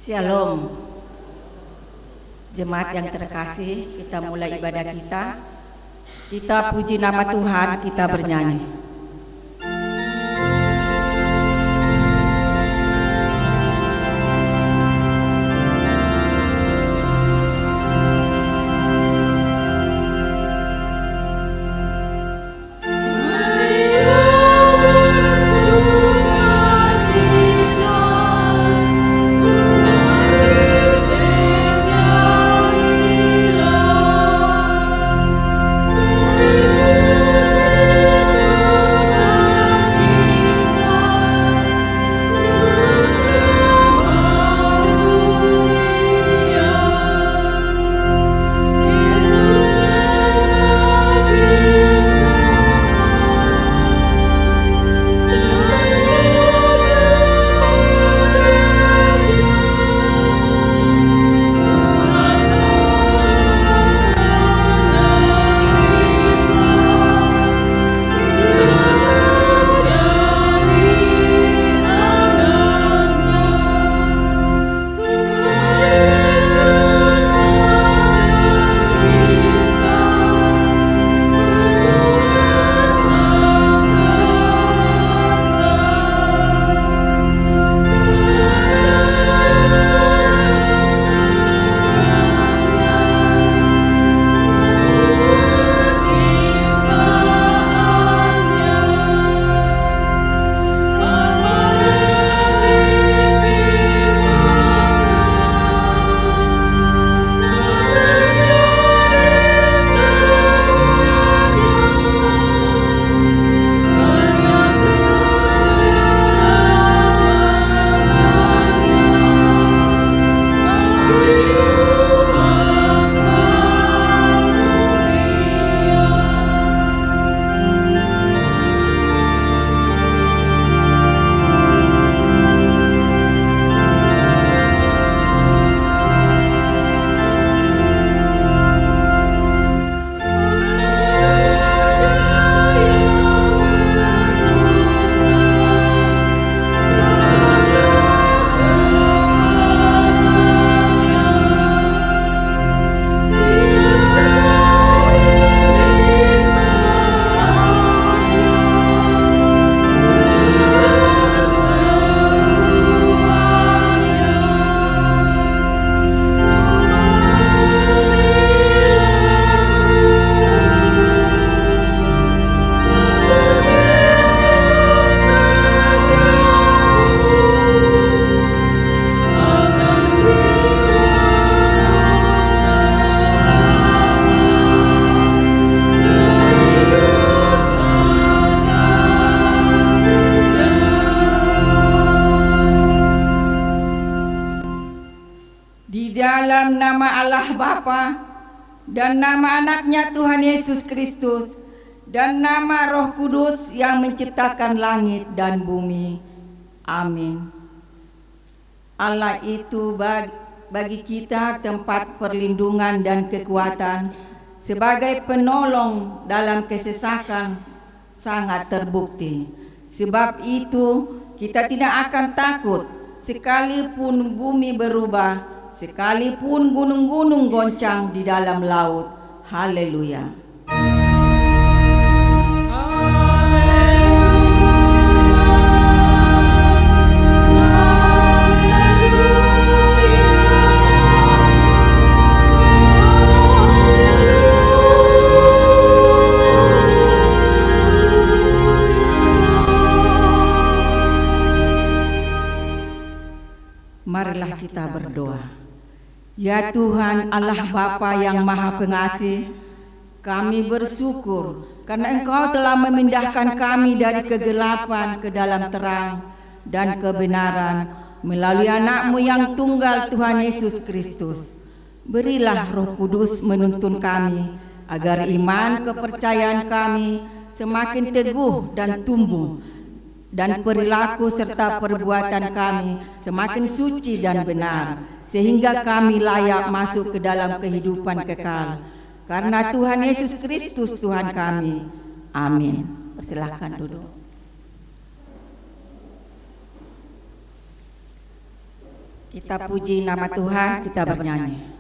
Shalom. Jemaat yang terkasih, kita mulai ibadah kita. Kita puji nama Tuhan, kita bernyanyi. Dalam nama Allah Bapa dan nama anaknya Tuhan Yesus Kristus dan nama Roh Kudus yang menciptakan langit dan bumi. Amin. Allah itu bagi kita tempat perlindungan dan kekuatan sebagai penolong dalam kesesakan sangat terbukti. Sebab itu kita tidak akan takut sekalipun bumi berubah, sekalipun gunung-gunung goncang di dalam laut. Haleluya. Marilah kita berdoa. Ya Tuhan Allah Bapa yang Maha Pengasih, kami bersyukur karena Engkau telah memindahkan kami dari kegelapan ke dalam terang dan kebenaran melalui anak-Mu yang tunggal Tuhan Yesus Kristus. Berilah Roh Kudus menuntun kami agar iman kepercayaan kami semakin teguh dan tumbuh, dan perilaku serta perbuatan kami semakin suci dan benar, sehingga kami layak masuk ke dalam kehidupan kekal. Karena Tuhan Yesus Kristus Tuhan kami. Amin. Persilahkan duduk. Kita puji nama Tuhan, kita bernyanyi.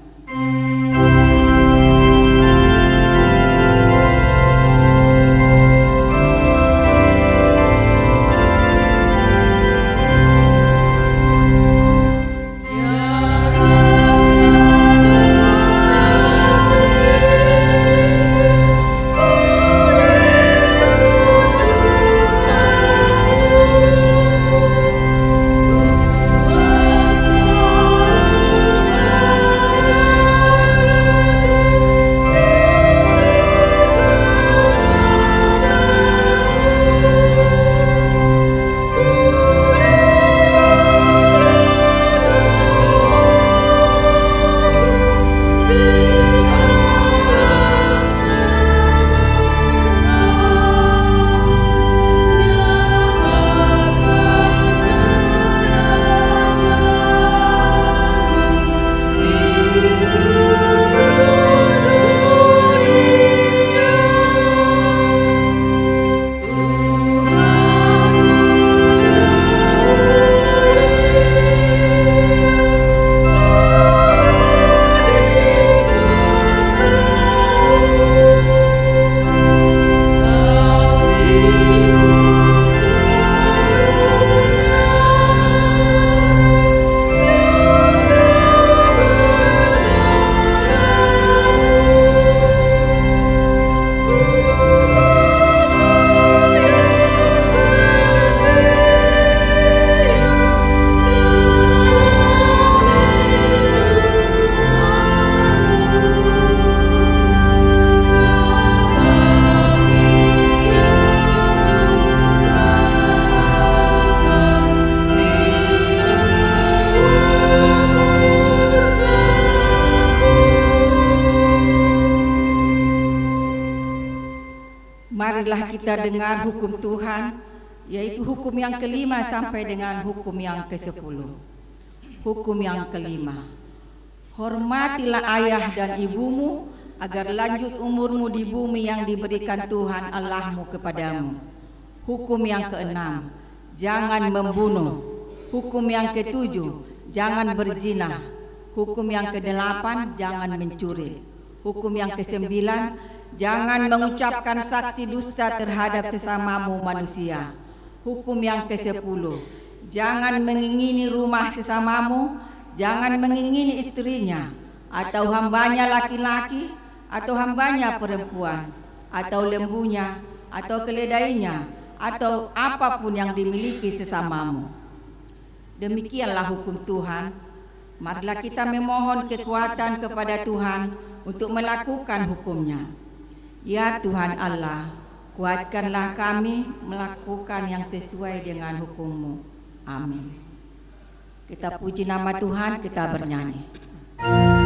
Marilah kita dengar hukum Tuhan, yaitu hukum yang kelima sampai dengan hukum yang ke-10. Hukum yang kelima, hormatilah ayah dan ibumu agar lanjut umurmu di bumi yang diberikan Tuhan Allahmu kepadamu. Hukum yang ke-6, jangan membunuh. Hukum yang ke-7, jangan berzina. Hukum yang ke-8, jangan mencuri. Hukum yang ke-9, jangan mengucapkan saksi dusta terhadap sesamamu manusia. Hukum yang ke-10, jangan mengingini rumah sesamamu, jangan mengingini istrinya, atau hambanya laki-laki, atau hambanya perempuan, atau lembunya, atau keledainya, atau apapun yang dimiliki sesamamu. Demikianlah hukum Tuhan. Marilah kita memohon kekuatan kepada Tuhan untuk melakukan hukumnya. Ya Tuhan Allah, kuatkanlah kami melakukan yang sesuai dengan hukum-Mu. Amin. Kita puji nama Tuhan, kita bernyanyi. Ku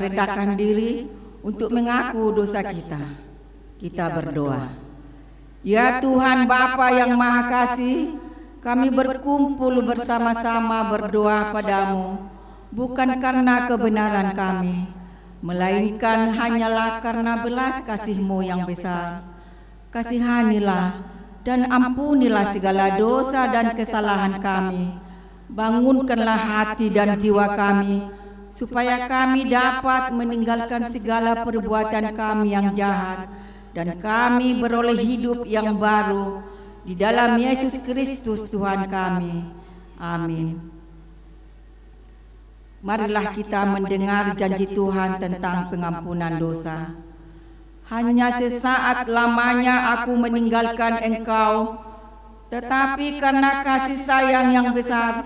merendahkan diri untuk mengaku dosa kita. Kita berdoa. Ya Tuhan Bapa yang Maha Kasih, kami berkumpul bersama-sama berdoa padamu, bukan karena kebenaran kami, melainkan hanyalah karena belas kasih-Mu yang besar. Kasihanilah dan ampunilah segala dosa dan kesalahan kami. Bangunkanlah hati dan jiwa kami, supaya kami dapat meninggalkan segala perbuatan kami yang jahat, dan kami beroleh hidup yang baru di dalam Yesus Kristus Tuhan kami. Amin. Marilah kita mendengar janji Tuhan tentang pengampunan dosa. Hanya sesaat lamanya aku meninggalkan engkau, tetapi karena kasih sayang yang besar,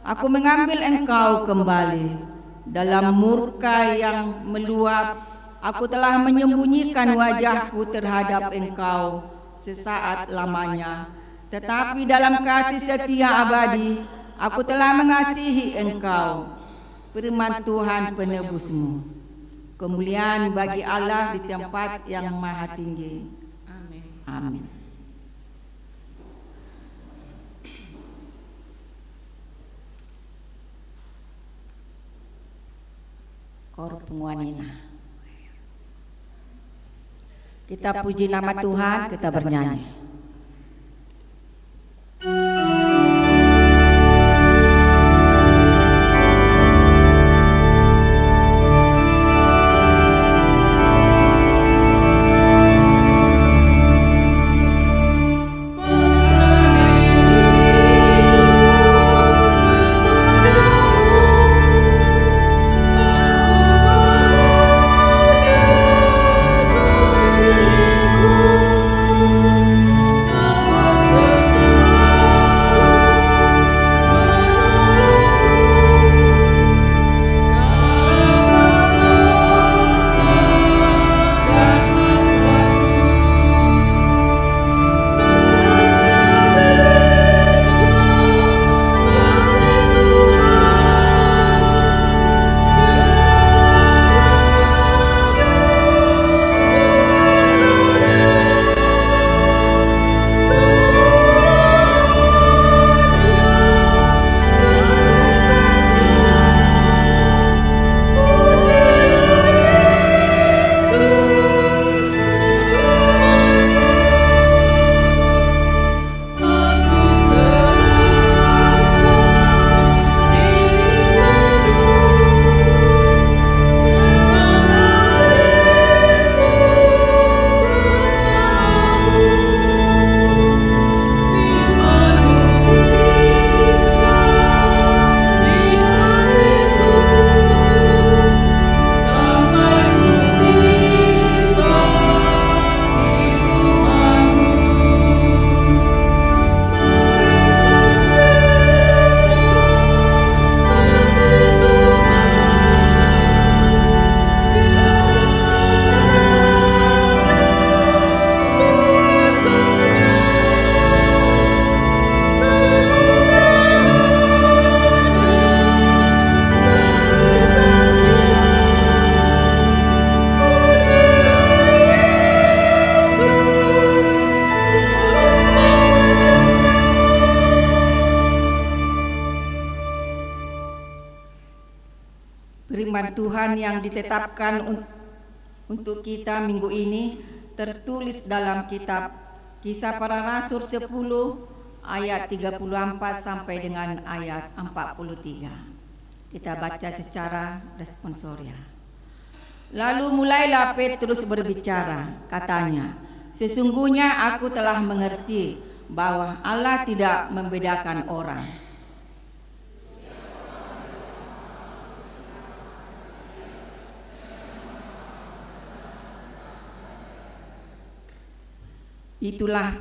aku mengambil engkau kembali. Dalam murka yang meluap, aku telah menyembunyikan wajahku terhadap engkau sesaat lamanya. Tetapi dalam kasih setia abadi, aku telah mengasihi engkau. Firman Tuhan penebusmu. Kemuliaan bagi Allah di tempat yang maha tinggi. Amin. Amin. Kor penguanina. Kita puji nama Tuhan, kita bernyanyi. Firman Tuhan yang ditetapkan untuk kita minggu ini tertulis dalam kitab Kisah Para Rasul 10 ayat 34 sampai dengan ayat 43. Kita baca secara responsoria. Lalu mulailah Petrus berbicara, katanya, "Sesungguhnya aku telah mengerti bahwa Allah tidak membedakan orang. Itulah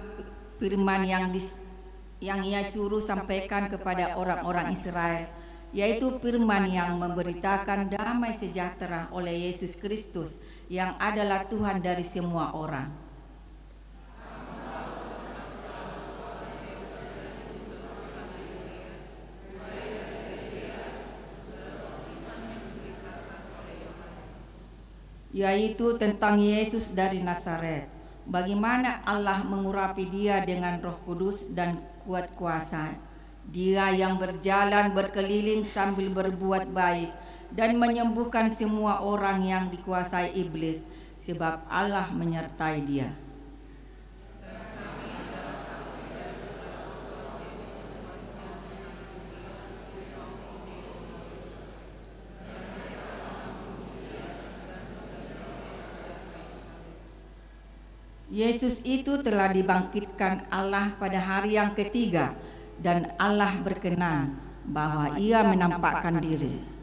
firman yang ia suruh sampaikan kepada orang-orang Israel, yaitu firman yang memberitakan damai sejahtera oleh Yesus Kristus yang adalah Tuhan dari semua orang. yaitu tentang Yesus dari Nazaret. Bagaimana Allah mengurapi dia dengan Roh Kudus dan kuat kuasa. Dia yang berjalan berkeliling sambil berbuat baik dan menyembuhkan semua orang yang dikuasai iblis, sebab Allah menyertai dia. Yesus itu telah dibangkitkan Allah pada hari yang ketiga, dan Allah berkenan bahwa ia menampakkan diri.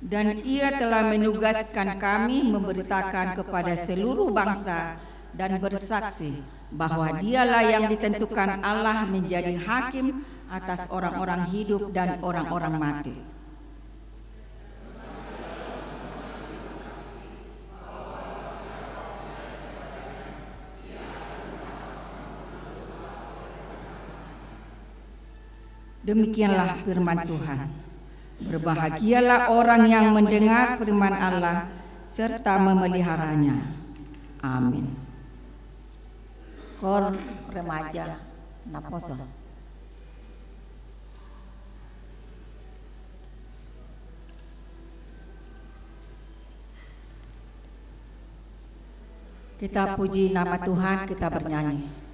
Dan ia telah menugaskan kami memberitakan kepada seluruh bangsa dan bersaksi bahwa dialah yang ditentukan Allah menjadi hakim atas orang-orang hidup dan orang-orang mati. Demikianlah firman Tuhan. Berbahagialah orang yang mendengar firman Allah serta memeliharanya. Amin. Kor remaja naposo. Kita puji nama Tuhan, kita bernyanyi.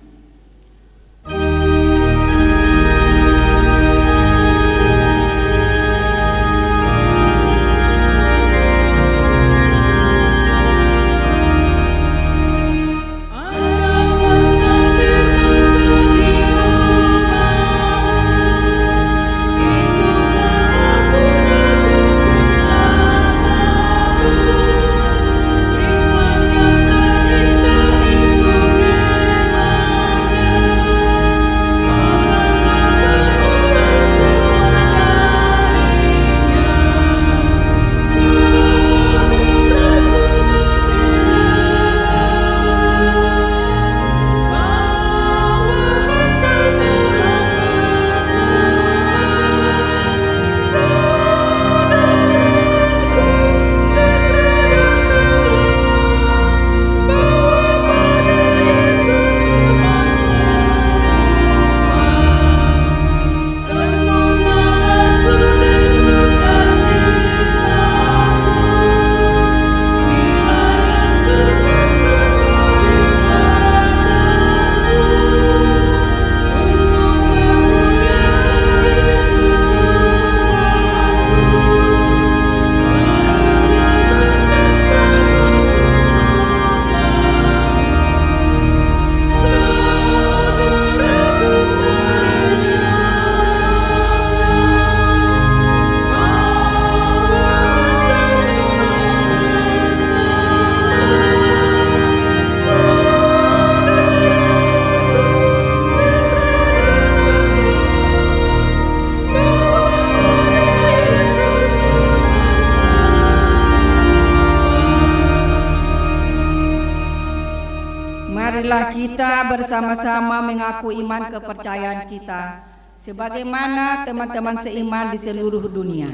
Marilah kita bersama-sama mengaku iman kepercayaan kita sebagaimana teman-teman seiman di seluruh dunia.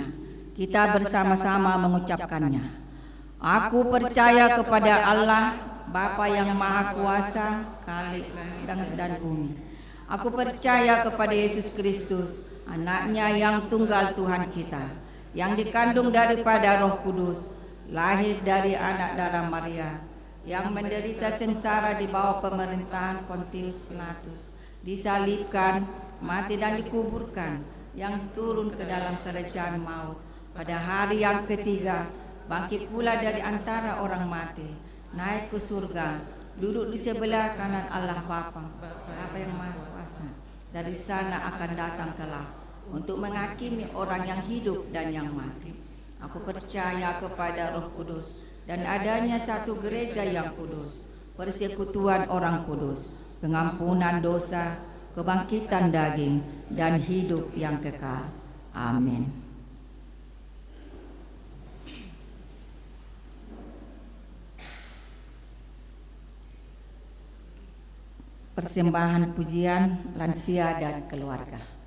Kita bersama-sama mengucapkannya. Aku percaya kepada Allah, Bapa yang Maha Kuasa, Khalik langit dan bumi. Aku percaya kepada Yesus Kristus, Anaknya yang tunggal Tuhan kita, yang dikandung daripada Roh Kudus, lahir dari anak darah Maria, yang menderita sengsara di bawah pemerintahan Pontius Pilatus, disalibkan, mati dan dikuburkan, yang turun ke dalam kerajaan maut, pada hari yang ketiga bangkit pula dari antara orang mati, naik ke surga, duduk di sebelah kanan Allah Bapa yang Maha Kuasa. Dari sana akan datang kelak untuk menghakimi orang yang hidup dan yang mati. Aku percaya kepada Roh Kudus dan adanya satu gereja yang kudus, persekutuan orang kudus, pengampunan dosa, kebangkitan daging, dan hidup yang kekal. Amin. persembahan pujian lansia dan keluarga.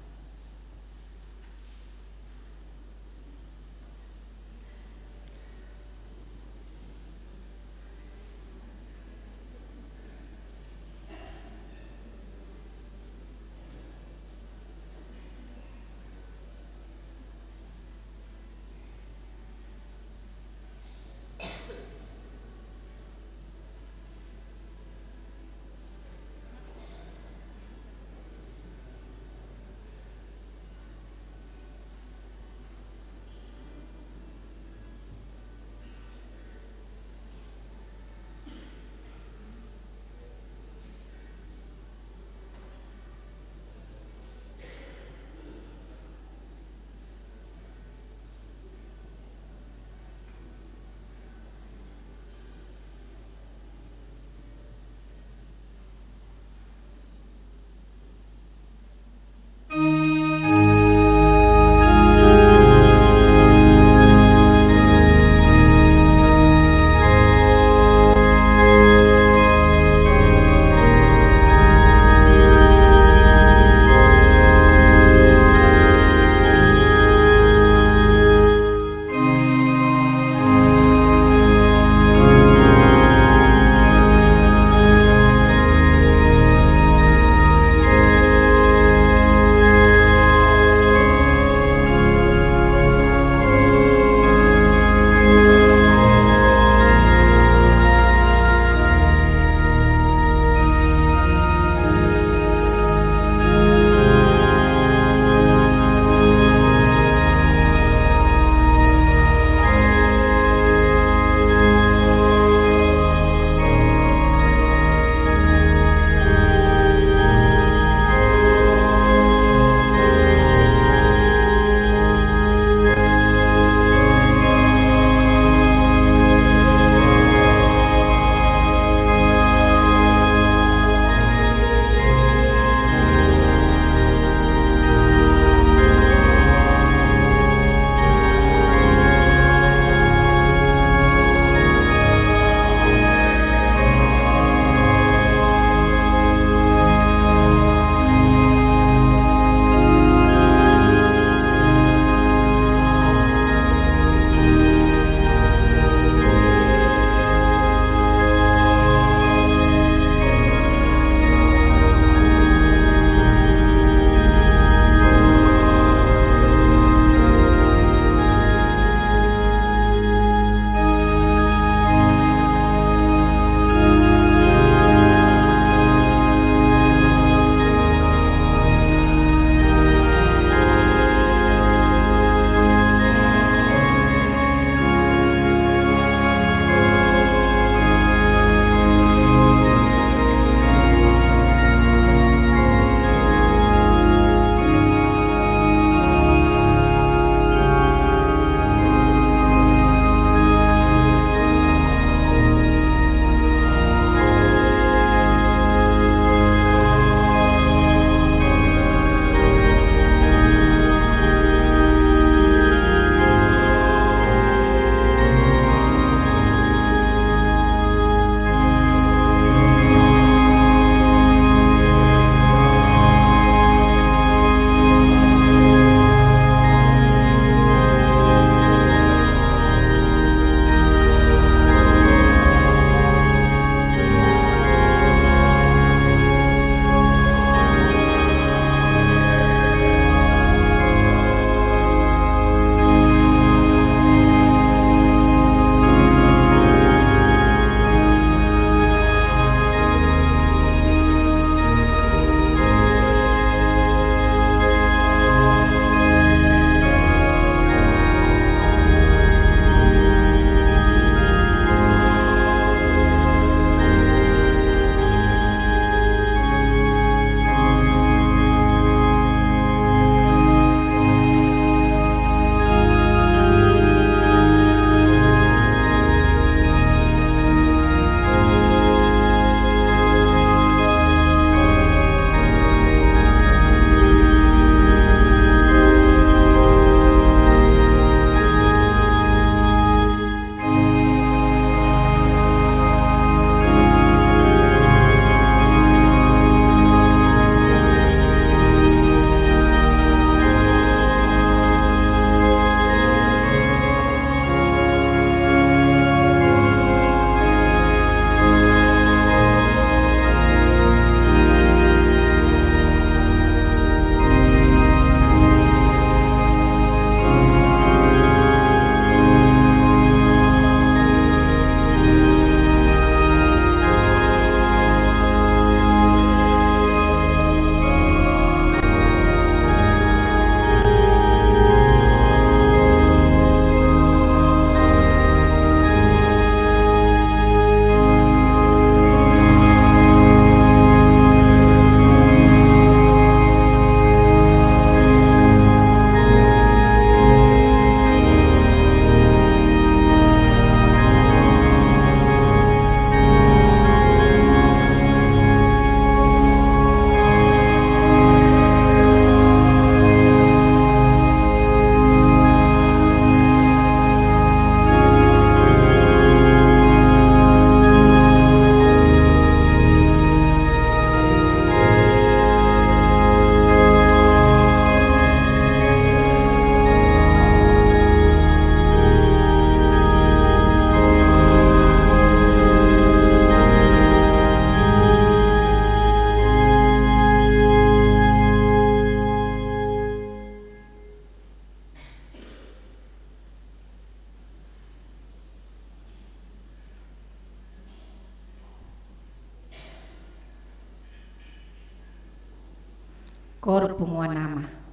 Kor penguan nama.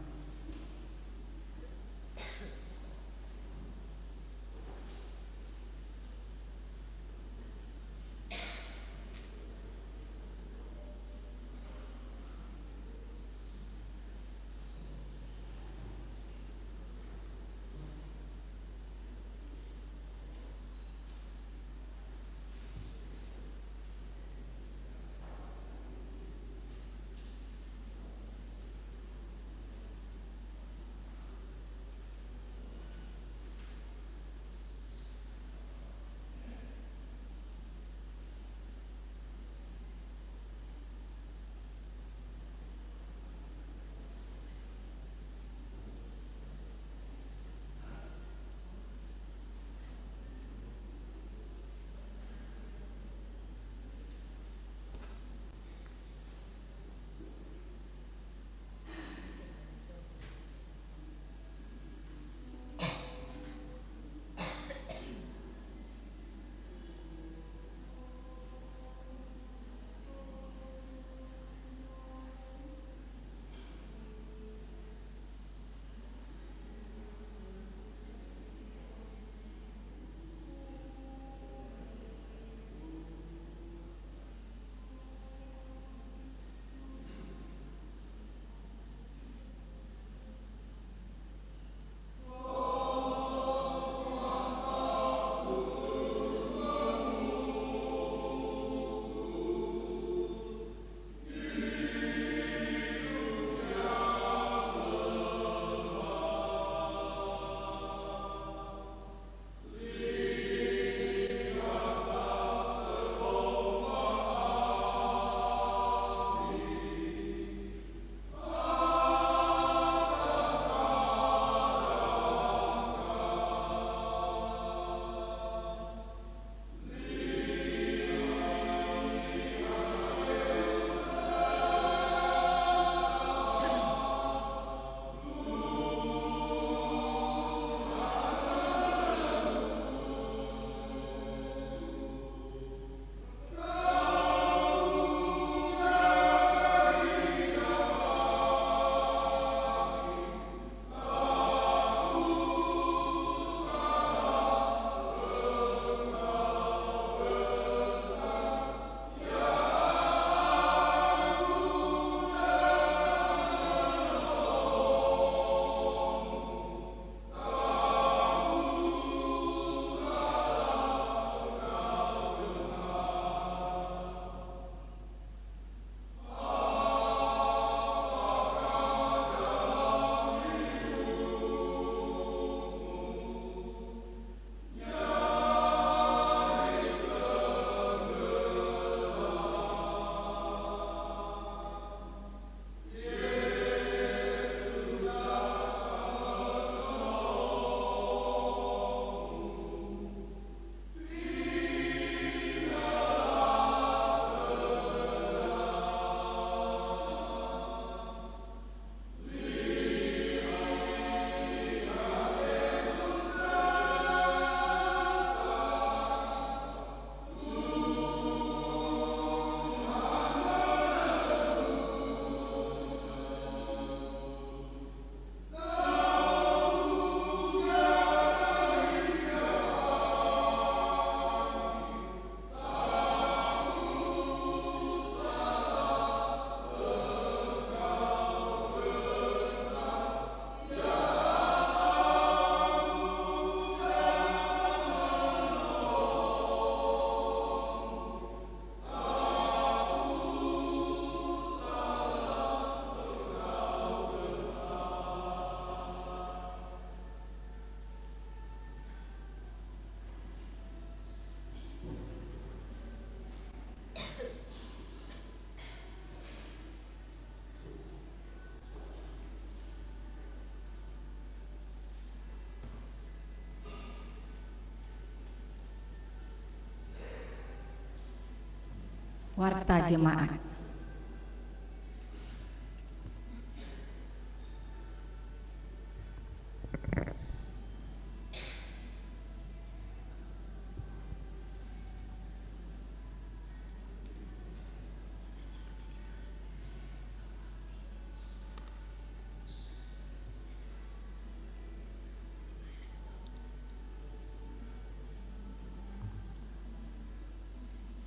Warta Jemaat.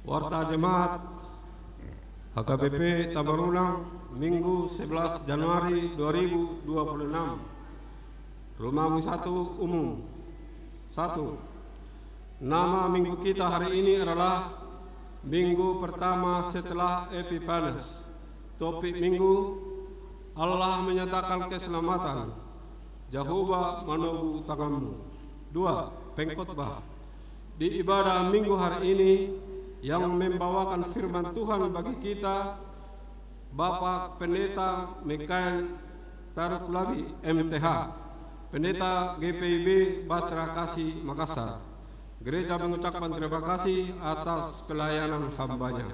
Warta Jemaat HKBP Tamarunang, Minggu 11 Januari 2026. Romawi 1 Umum. 1. Nama minggu kita hari ini adalah minggu pertama setelah Epifanes. Topik minggu, Allah menyatakan keselamatan. Jehovah manobu tanganmu. 2. Pengkhotbah. Di ibadah minggu hari ini yang membawakan firman Tuhan bagi kita, Bapak Pendeta Mikael Taruklabi MTH, Pendeta GPIB Batra Kasih Makassar. Gereja mengucapkan terima kasih atas pelayanan hambanya.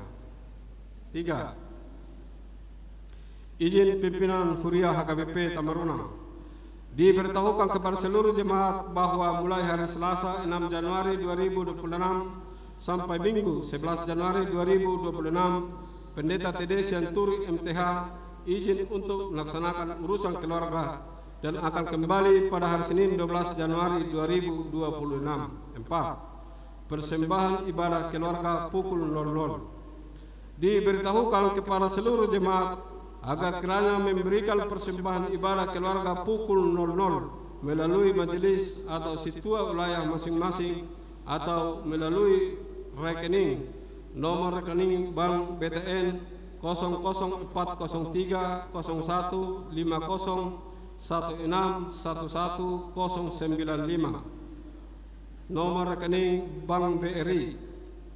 3. Izin pimpinan Huria HKBP Tamarunang. Diberitahukan kepada seluruh jemaat bahwa mulai hari Selasa 6 Januari 2026 sampai Minggu 11 Januari 2026, Pendeta TD Sianturi MTH izin untuk melaksanakan urusan keluarga dan akan kembali pada hari Senin 12 Januari 2026. 4. Persembahan ibadah keluarga pukul 00. Diberitahukan kepada seluruh jemaat agar kiranya memberikan persembahan ibadah keluarga pukul 00 melalui majelis atau situa wilayah masing-masing atau melalui rekening nomor rekening Bank BTN 00403 01 50 16 11 095, nomor rekening Bank BRI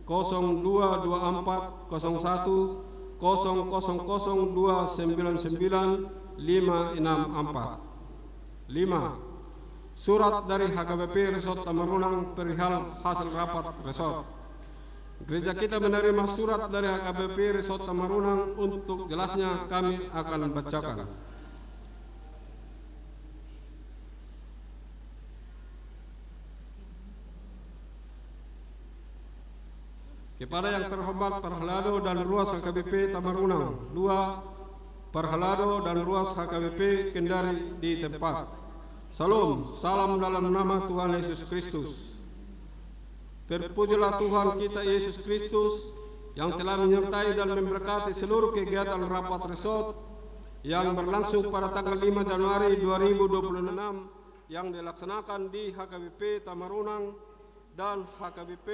0224 01 000299 564. 5. Surat dari HKBP Resort Tamarunang perihal hasil rapat resort. Gereja kita menerima surat dari HKBP Resort Tamarunang. Untuk jelasnya kami akan bacakan. Kepada yang terhormat Perhelado dan Ruas HKBP Tamarunang. 2. Perhelado dan Ruas HKBP Kendari di tempat. Salam dalam nama Tuhan Yesus Kristus. Terpujilah Tuhan kita Yesus Kristus yang telah menyertai dan memberkati seluruh kegiatan rapat resort yang berlangsung pada tanggal 5 Januari 2026 yang dilaksanakan di HKBP Tamarunang dan HKBP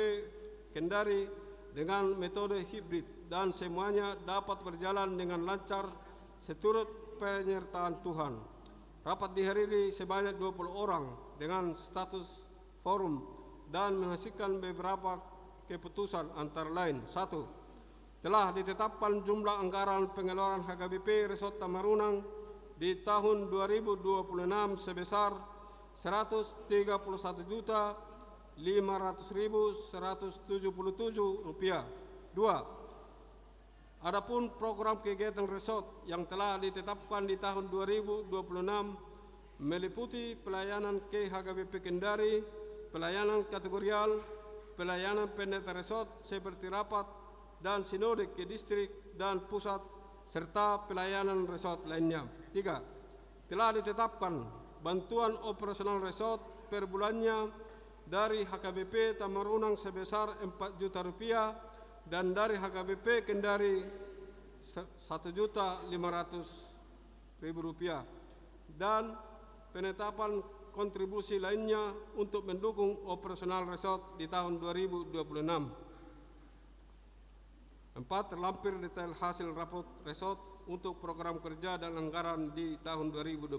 Kendari dengan metode hibrid, dan semuanya dapat berjalan dengan lancar seturut penyertaan Tuhan. Rapat dihadiri sebanyak 20 orang dengan status forum dan menghasilkan beberapa keputusan, antara lain: 1. Telah ditetapkan jumlah anggaran pengeluaran HKBP Resort Tamarunang di tahun 2026 sebesar Rp131.500.177. 2. Adapun program kegiatan resort yang telah ditetapkan di tahun 2026 meliputi pelayanan ke HKBP Kendari, pelayanan kategorial, pelayanan pendeta resort seperti rapat dan sinode ke distrik dan pusat, serta pelayanan resort lainnya. 3. Telah ditetapkan bantuan operasional resort per bulannya dari HKBP Tamarunang sebesar Rp4.000.000 dan dari HKBP Kendari Rp1.500.000, dan penetapan kontribusi lainnya untuk mendukung operasional resort di tahun 2026. 4. Terlampir detail hasil rapot resort untuk program kerja dan anggaran di tahun 2026.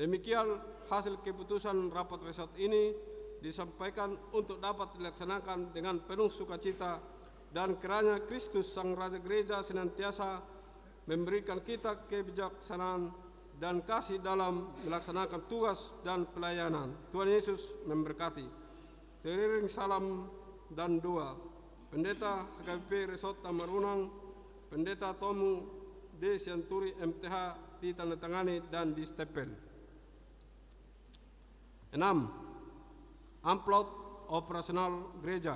Demikian hasil keputusan rapat resort ini disampaikan untuk dapat dilaksanakan dengan penuh sukacita, dan kiranya Kristus Sang Raja Gereja senantiasa memberikan kita kebijaksanaan dan kasih dalam melaksanakan tugas dan pelayanan. Tuhan Yesus memberkati. Teriring salam dan doa. Pendeta HKBP Resort Tamarunang, Pendeta Tomu D. Sianturi MTH, ditandatangani dan distempel. 6. Amplop operasional gereja.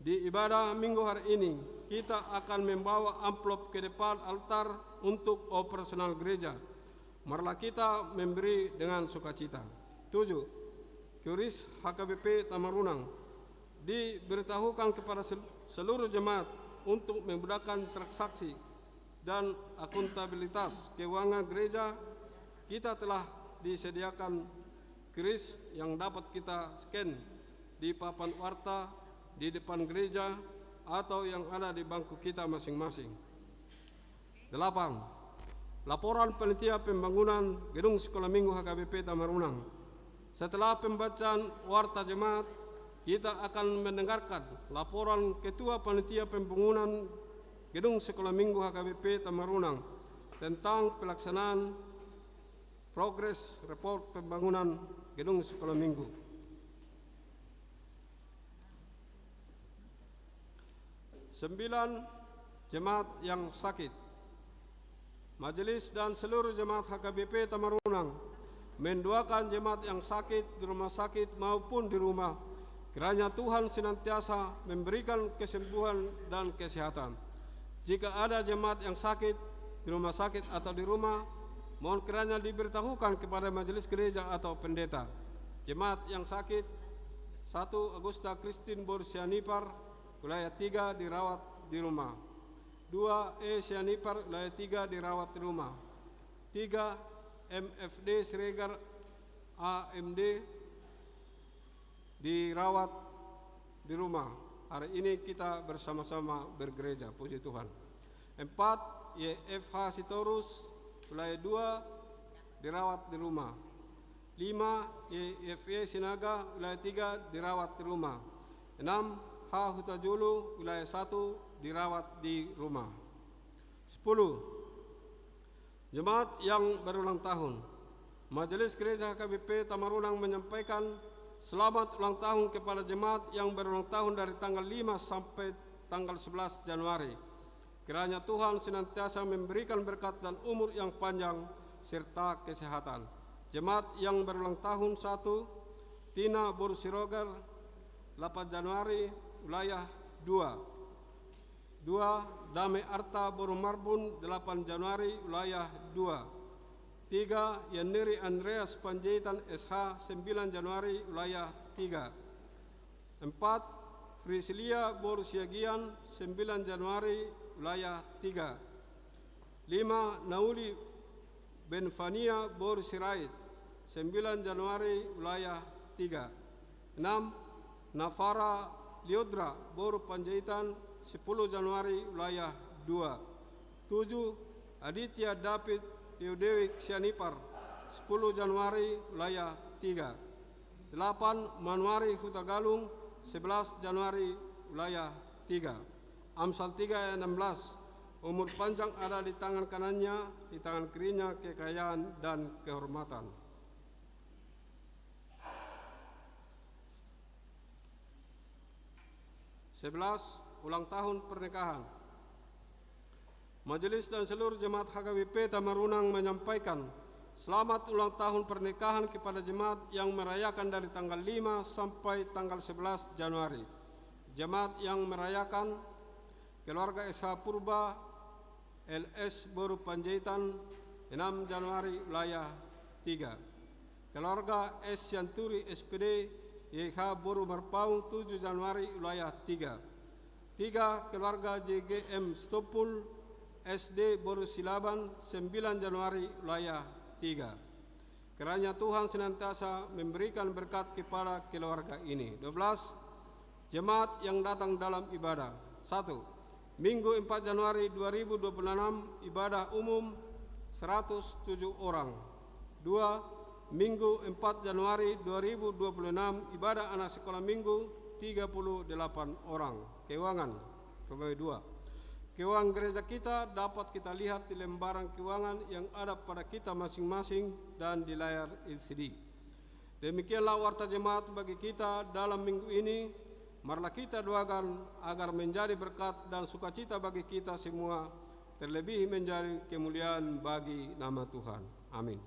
Di ibadah minggu hari ini, kita akan membawa amplop ke depan altar untuk operasional gereja. Marilah kita memberi dengan sukacita. 7. Kuris HKBP Tamarunang. diberitahukan kepada seluruh jemaat untuk memudahkan transaksi dan akuntabilitas keuangan gereja. Kita telah disediakan kris yang dapat kita scan di papan warta di depan gereja atau yang ada di bangku kita masing-masing. 8. Laporan panitia pembangunan gedung sekolah minggu HKBP Tamarunang. Setelah pembacaan warta jemaat, kita akan mendengarkan laporan Ketua Panitia Pembangunan Gedung Sekolah Minggu HKBP Tamarunang tentang pelaksanaan progres report pembangunan Gedung Sekolah Minggu. 9. Jemaat yang sakit. Majelis dan seluruh jemaat HKBP Tamarunang mendoakan jemaat yang sakit di rumah sakit maupun di rumah, kiranya Tuhan senantiasa memberikan kesembuhan dan kesehatan. Jika ada jemaat yang sakit di rumah sakit atau di rumah, mohon kiranya diberitahukan kepada majelis gereja atau pendeta. Jemaat yang sakit: 1. Agusta Christine Borsianipar, wilayah 3, dirawat di rumah. 2. E. Sianipar, wilayah 3, dirawat di rumah. 3. MFD Siregar AMD, dirawat di rumah. Hari ini kita bersama-sama bergereja, puji Tuhan. 4. YFH Sitorus, wilayah 2, dirawat di rumah. 5. YFY Sinaga, wilayah 3, dirawat di rumah. 6. H. Hutajulu, wilayah 1, dirawat di rumah. 10. Jemaat yang berulang tahun. Majelis Gereja HKBP Tamarunang menyampaikan selamat ulang tahun kepada jemaat yang berulang tahun dari tanggal 5 sampai tanggal 11 Januari. Kiranya Tuhan senantiasa memberikan berkat dan umur yang panjang serta kesehatan. Jemaat yang berulang tahun: 1. Tina Borsirogar, 8 Januari, wilayah 2. 2. Dame Arta Boromarbun, 8 Januari, wilayah 2. 3. Yaniri Andreas Panjaitan SH, 9 Januari, wilayah 3. 4. Frisilia Borsiagian, 9 Januari, wilayah 3. 5. Nauli Benfania Borsirait, 9 Januari, wilayah 3. 6. Navara Liodra Bor Panjaitan, 10 Januari, wilayah 2. 7. Aditya David Deodewik Sianipar, 10 Januari, wilayah 3. 8. Manuari Hutagalung, 11 Januari, wilayah 3. Amsal 3 ayat 16. Umur panjang ada di tangan kanannya, di tangan kirinya kekayaan dan kehormatan. Ulang tahun pernikahan. Majelis dan seluruh jemaat HKBP Tamarunang menyampaikan selamat ulang tahun pernikahan kepada jemaat yang merayakan dari tanggal 5 sampai tanggal 11 Januari. Jemaat yang merayakan: keluarga SH Purba LS Boru Panjaitan, 6 Januari, wilayah 3. Keluarga S. Yanturi SPD YH Boru Marpaung, 7 Januari, wilayah 3. 3. Keluarga JGM Stopul SD Boru Silaban, 9 Januari, wilayah 3. Kiranya Tuhan senantiasa memberikan berkat kepada keluarga ini. 12. Jemaat yang datang dalam ibadah. 1. Minggu 4 Januari 2026, ibadah umum 107 orang. 2. Minggu 4 Januari 2026, ibadah anak sekolah minggu 38 orang. Keuangan pegawai 2. Keuangan gereja kita dapat kita lihat di lembaran keuangan yang ada pada kita masing-masing dan di layar LCD. Demikianlah warta jemaat bagi kita dalam minggu ini. Marilah kita doakan agar menjadi berkat dan sukacita bagi kita semua, terlebih menjadi kemuliaan bagi nama Tuhan. Amin.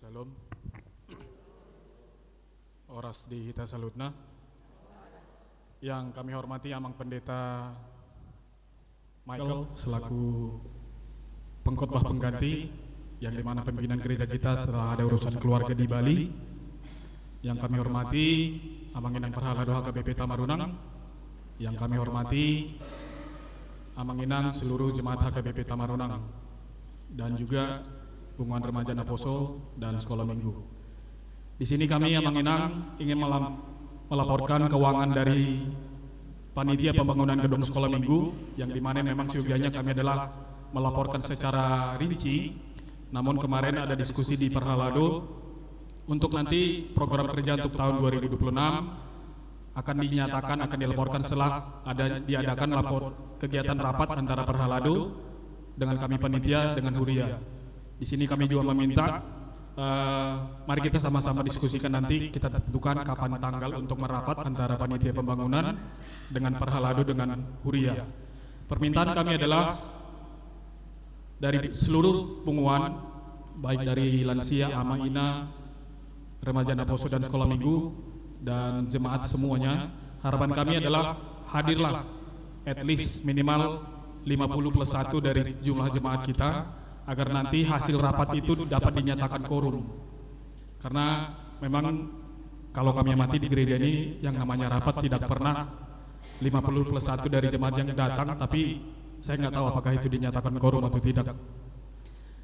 Shalom. Oras di Hita Salutna. Yang kami hormati Amang Pendeta Michael selaku pengkhotbah pengganti, yang dimana pimpinan gereja kita telah ada urusan keluarga di Bali. Yang kami hormati Amang Inang Perhala Doha KBP Tamarunang. Yang kami hormati Amang Inang seluruh jemaat HKBP Tamarunang, dan juga Hubungan Remaja Naposo dan Sekolah Minggu. Di sini kami Amang Inang ingin melaporkan keuangan dari panitia pembangunan gedung Sekolah Minggu, yang dimana memang syogianya kami adalah melaporkan secara rinci. Namun kemarin ada diskusi di Perhalado untuk nanti program kerja untuk tahun 2026 akan dinyatakan, akan dilaporkan setelah diadakan kegiatan rapat antara Perhalado dengan kami panitia dengan Huria. Di sini kami juga meminta mari kita sama-sama diskusikan, nanti kita tentukan kapan tanggal untuk merapat antara panitia pembangunan dengan Perhalado dengan Huria. Permintaan kami adalah dari seluruh pengumuman, baik dari lansia, Amang Ina, Remaja Naposo dan Sekolah Minggu, dan jemaat semuanya, harapan kami adalah hadirlah at least minimal 50+1 dari jumlah jemaat kita, agar nanti hasil rapat itu dapat dinyatakan quorum. Karena memang kalau kami amati di gereja ini yang namanya rapat tidak pernah 50+1 dari jemaat yang datang, tapi saya nggak tahu apakah itu dinyatakan quorum atau tidak.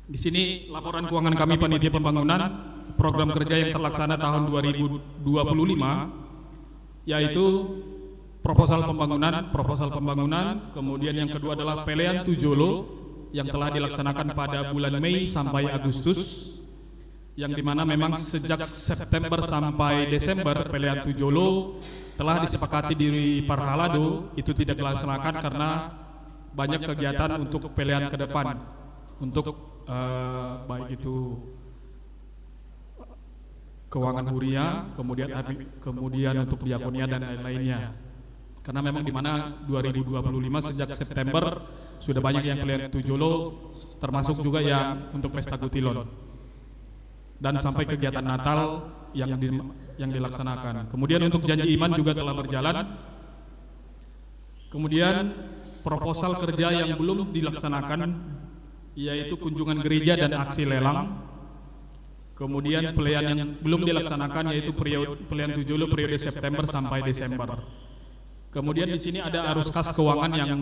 Di sini laporan keuangan kami panitia pembangunan program kerja yang terlaksana tahun 2025, yaitu proposal pembangunan, kemudian yang kedua adalah pelean Tujolo yang telah dilaksanakan pada bulan Mei sampai Agustus, yang dimana memang sejak September sampai Desember pelean Tujolo telah disepakati di Perhalado itu tidak dilaksanakan karena banyak kegiatan untuk pelean ke depan, untuk baik itu keuangan Huria, kemudian untuk diakonia dan lain-lainnya. Karena memang di mana 2025 sejak September sudah banyak yang pelean Tujolo, termasuk juga yang untuk pesta Gutilon, dan sampai kegiatan Natal yang dilaksanakan. Kemudian untuk janji iman juga telah berjalan. Kemudian proposal kerja yang belum dilaksanakan yaitu kunjungan gereja dan aksi lelang. Kemudian pelean yang belum dilaksanakan yaitu pelean Tujolo periode September sampai Desember. Kemudian di sini ada arus kas keuangan yang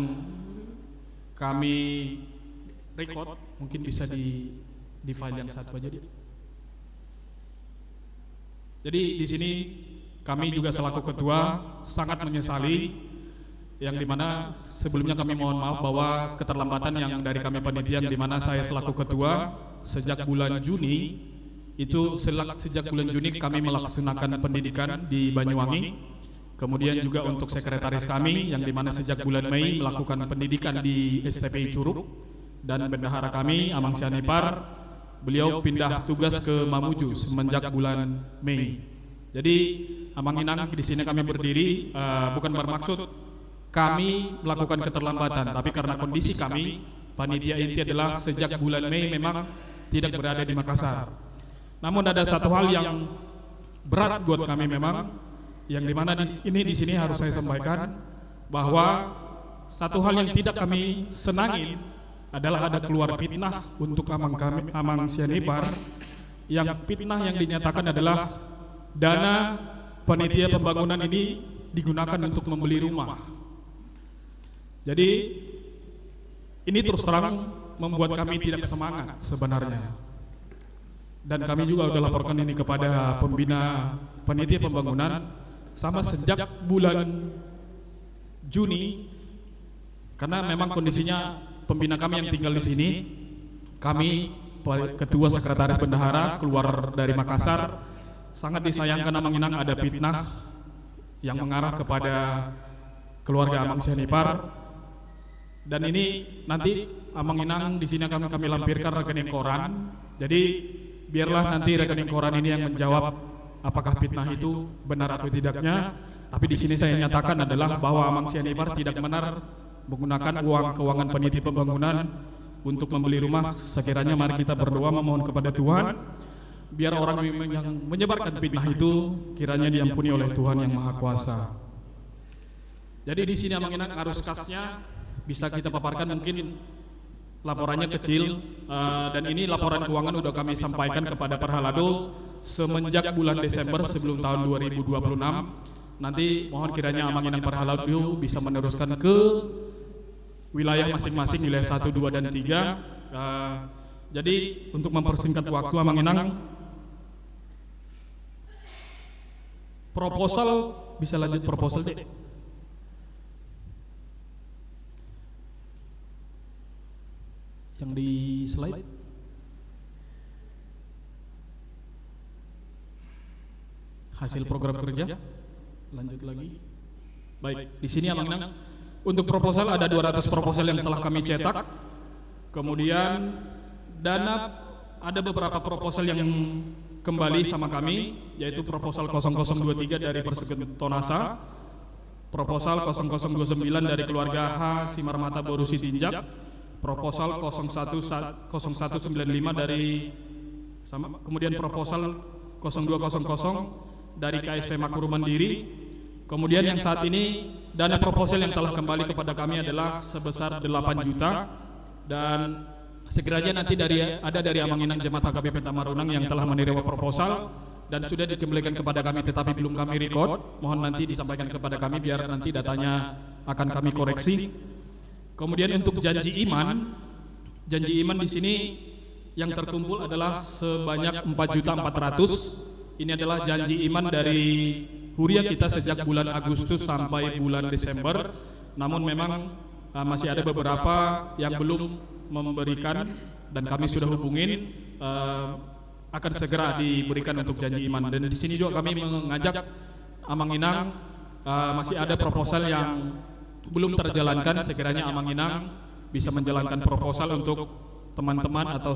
kami record, mungkin bisa di file yang satu aja. Jadi di sini kami juga selaku ketua sangat menyesali, yang dimana sebelumnya kami mohon maaf bahwa keterlambatan yang dari kami panitia, yang dimana saya selaku ketua sejak bulan Juni itu, sejak bulan Juni kami melaksanakan pendidikan di Banyuwangi. Kemudian juga untuk sekretaris kami yang dimana sejak bulan Mei melakukan pendidikan di STPI Curug, dan bendahara kami Amang Sianipar, beliau pindah tugas ke Mamuju semenjak bulan Mei. Jadi Amang Inang di sini kami berdiri bukan bermaksud kami melakukan keterlambatan, tapi karena kondisi kami panitia inti adalah sejak bulan Mei memang tidak berada di Makassar. Namun ada satu hal yang berat buat kami memang, yang dimana di sini harus saya sampaikan bahwa satu hal yang tidak kami senangi adalah ada keluar fitnah untuk Amang Sianipar, yang fitnah yang dinyatakan adalah dana panitia pembangunan ini digunakan untuk membeli rumah. Jadi ini terus terang membuat kami tidak semangat sebenarnya. Dan kami juga sudah laporkan ini kepada pembina panitia pembangunan sama sejak bulan Juni, karena memang kondisinya pembina kami yang tinggal di sini, kami ketua sekretaris bendahara keluar dari Makassar, sangat disayangkan Amang Inang ada fitnah yang mengarah kepada keluarga Amang Sianipar. Dan ini nanti Amang Inang di sini akan kami lampirkan rekening koran. Jadi biarlah nanti rekening koran ini yang menjawab apakah fitnah itu benar atau tidaknya. Tapi di sini saya nyatakan adalah bahwa Amang Sianipar tidak benar menggunakan uang keuangan panitia pembangunan untuk membeli rumah. Sekiranya mari kita berdoa memohon kepada Tuhan biar orang yang menyebarkan fitnah itu kiranya diampuni oleh Tuhan yang Maha Kuasa. Jadi di sini Amang Inang arus kasnya bisa kita paparkan, mungkin laporannya kecil, dan ini laporan keuangan udah kami sampaikan kepada Perhalado semenjak bulan Desember sebelum tahun 2026. Nanti mohon kiranya Amang Inang Perhalado bisa meneruskan ke wilayah masing-masing, wilayah 1, 2, dan 3. Jadi untuk mempersingkat waktu Amang Inang, proposal bisa lanjut proposal deh. Yang di slide. Hasil program kerja. Lanjut lagi. Baik, di sini Amang Inang untuk proposal ada 200 proposal yang telah kami cetak. Kemudian dana ada beberapa proposal yang kembali sama kami, yaitu proposal 0023 dari Persekutuan Tonasa, proposal 0029 dari keluarga H Simarmata Boru Sitinjak, proposal 0195 dari sama, kemudian proposal 0200 dari KSP Makmur Mandiri. Kemudian yang saat ini dana proposal yang telah kembali kepada kami adalah sebesar 8 juta, dan segera nanti dari Amang Inang Jemaat HKBP Tamarunang yang telah menerima proposal dan sudah dikembalikan kepada kami tetapi belum kami record. Mohon nanti disampaikan kepada kami biar nanti datanya akan kami koreksi. Kemudian untuk janji iman di sini yang terkumpul adalah sebanyak 4.400.000. Ini adalah janji iman dari Huria kita sejak bulan Agustus sampai bulan Desember. Namun memang masih ada beberapa yang belum memberikan dan kami sudah hubungin, akan segera diberikan untuk janji iman. Dan di sini juga kami mengajak Amang Inang, masih ada proposal yang belum terjalankan, sekiranya Amang Inang bisa menjalankan proposal untuk teman-teman atau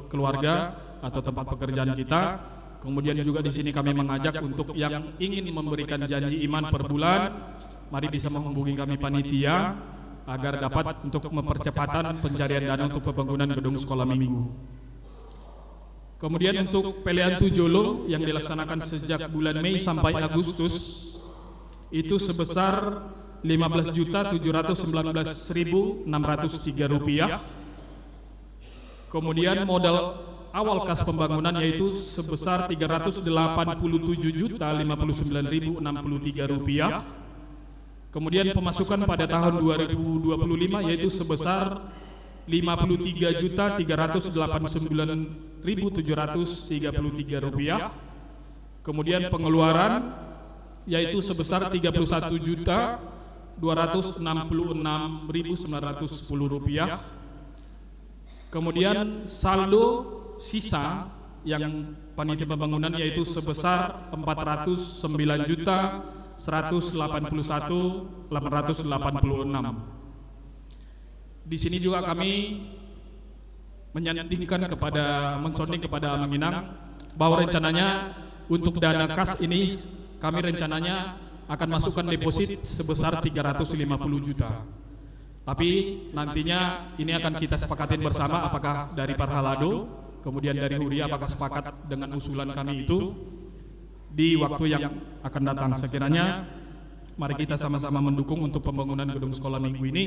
keluarga atau tempat pekerjaan kita. Kemudian juga di sini kami mengajak untuk yang ingin memberikan janji iman per bulan, mari bisa menghubungi kami panitia agar dapat untuk mempercepatan pencarian dana untuk pembangunan gedung sekolah minggu. Kemudian untuk pelian Tujolo yang dilaksanakan sejak bulan Mei sampai Agustus itu sebesar Rp15.719.603. Kemudian modal awal kas pembangunan yaitu sebesar Rp387.059.063. Kemudian pemasukan pada tahun 2025 yaitu sebesar Rp53.389.733. Kemudian pengeluaran yaitu sebesar Rp361.266.910. Kemudian saldo sisa yang panitia pembangunan yaitu sebesar Rp409.181.886. Di sini juga kami mensonding kepada Amang Inang bahwa rencananya untuk dana kas ini kami rencananya akan masukkan deposit sebesar 350 juta. Tapi nantinya ini akan kita sepakatin bersama, apakah dari Perhalado kemudian dari Huria apakah sepakat dengan usulan kami itu di waktu yang akan datang. Sekiranya mari kita sama-sama mendukung untuk pembangunan gedung sekolah minggu ini.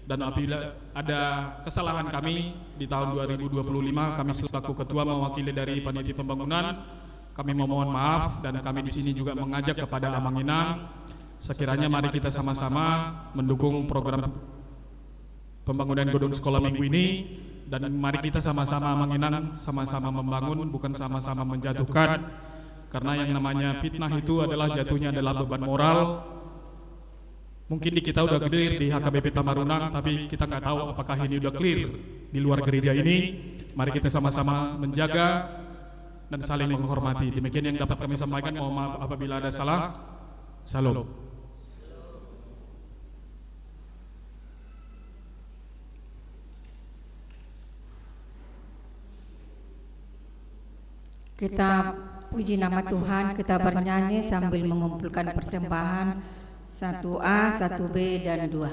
Dan apabila ada kesalahan kami di tahun 2025, kami selaku ketua mewakili dari panitia pembangunan, kami memohon maaf. Dan kami di sini juga mengajak kepada Amang Inang, sekiranya mari kita sama-sama mendukung program pembangunan gedung sekolah minggu ini. Dan mari kita sama-sama Amang Inang, sama-sama membangun, bukan sama-sama menjatuhkan. Karena yang namanya fitnah itu adalah jatuhnya adalah beban moral. Mungkin di kita udah clear di HKBP Tamarunang, tapi kita nggak tahu apakah ini udah clear di luar gereja ini. Mari kita sama-sama menjaga dan saling menghormati. Demikian yang dapat kami sampaikan. Mohon maaf apabila ada salah. Salam. Kita puji nama Tuhan, kita bernyanyi sambil mengumpulkan persembahan 1A, 1B, dan 2.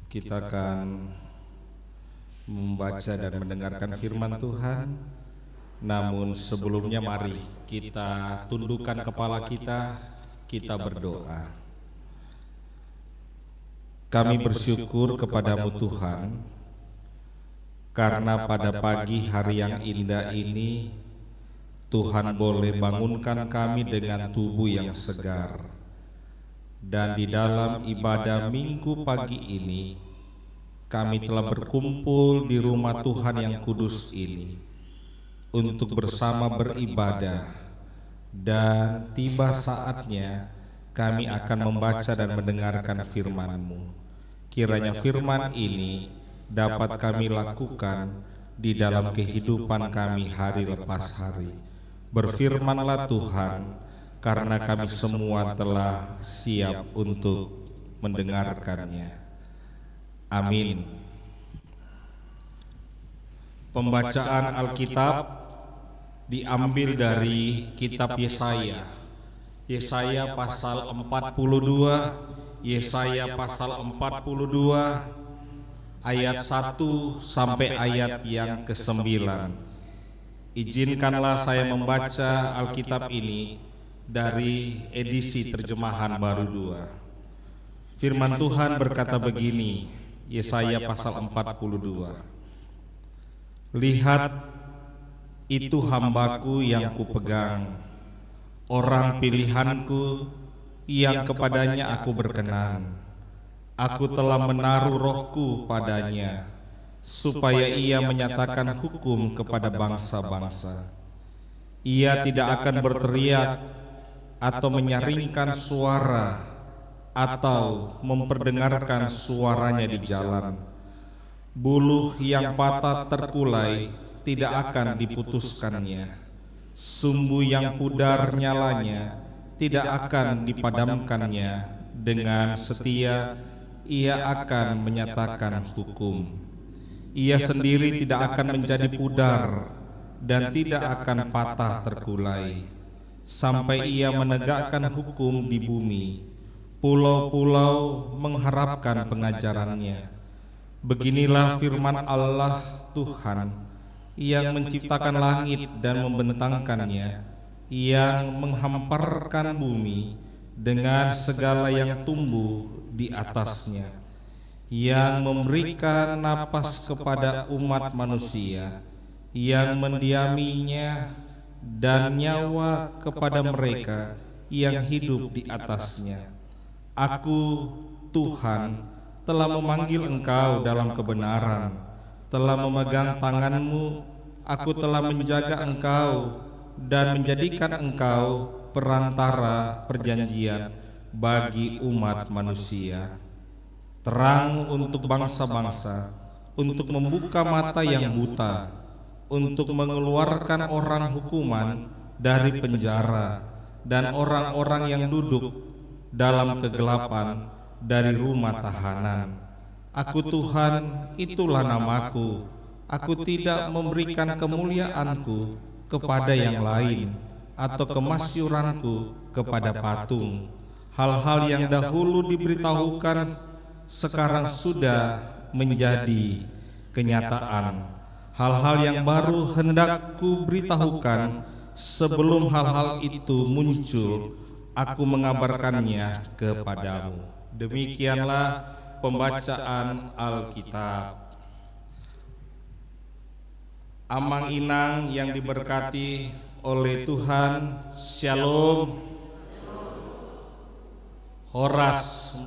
Kita akan membaca dan mendengarkan firman Tuhan. Namun sebelumnya mari kita tundukkan kepala kita berdoa. Kami bersyukur kepadamu Tuhan, karena pada pagi hari yang indah ini Tuhan boleh bangunkan kami dengan tubuh yang segar. Dan di dalam ibadah minggu pagi ini kami telah berkumpul di rumah Tuhan yang kudus ini untuk bersama beribadah, dan tiba saatnya kami akan membaca dan mendengarkan firman-Mu. Kiranya firman ini dapat kami lakukan di dalam kehidupan kami hari lepas hari. Berfirmanlah Tuhan, karena kami semua telah siap untuk mendengarkannya. Amin. Pembacaan Alkitab diambil dari kitab Yesaya. Yesaya pasal 42, Yesaya pasal 42 ayat 1 sampai ayat yang ke-9. Izinkanlah saya membaca Alkitab ini dari edisi terjemahan baru 2. Firman Tuhan berkata begini, Yesaya pasal 42. Lihat, itu hambaku yang kupegang, orang pilihanku yang kepadanya aku berkenan. Aku telah menaruh rohku padanya, supaya ia menyatakan hukum kepada bangsa-bangsa. Ia tidak akan berteriak atau menyaringkan suara atau memperdengarkan suaranya di jalan. Buluh yang patah terkulai tidak akan diputuskannya. Sumbu yang pudar nyalanya tidak akan dipadamkannya. Dengan setia ia akan menyatakan hukum. Ia sendiri tidak akan menjadi pudar dan tidak akan patah terkulai, sampai ia menegakkan hukum di bumi. Pulau-pulau mengharapkan pengajarannya. Beginilah firman Allah Tuhan yang menciptakan langit dan membentangkannya, yang menghamparkan bumi dengan segala yang tumbuh di atasnya, yang memberikan napas kepada umat manusia, yang mendiaminya, dan nyawa kepada mereka yang hidup di atasnya. Aku, Tuhan, telah memanggil engkau dalam kebenaran, telah memegang tanganmu, aku telah menjaga engkau dan menjadikan engkau perantara perjanjian bagi umat manusia, terang untuk bangsa-bangsa, untuk membuka mata yang buta, untuk mengeluarkan orang hukuman dari penjara, dan orang-orang yang duduk dalam kegelapan dari rumah tahanan. Aku Tuhan, itulah namaku. Aku tidak memberikan kemuliaanku kepada yang lain, atau kemasyuranku kepada patung. Hal-hal yang dahulu diberitahukan sekarang sudah menjadi kenyataan. Hal-hal yang baru hendak ku beritahukan sebelum hal-hal itu muncul. Aku mengabarkannya kepadamu. Demikianlah pembacaan Alkitab. Amang inang yang diberkati oleh Tuhan, Shalom. Horas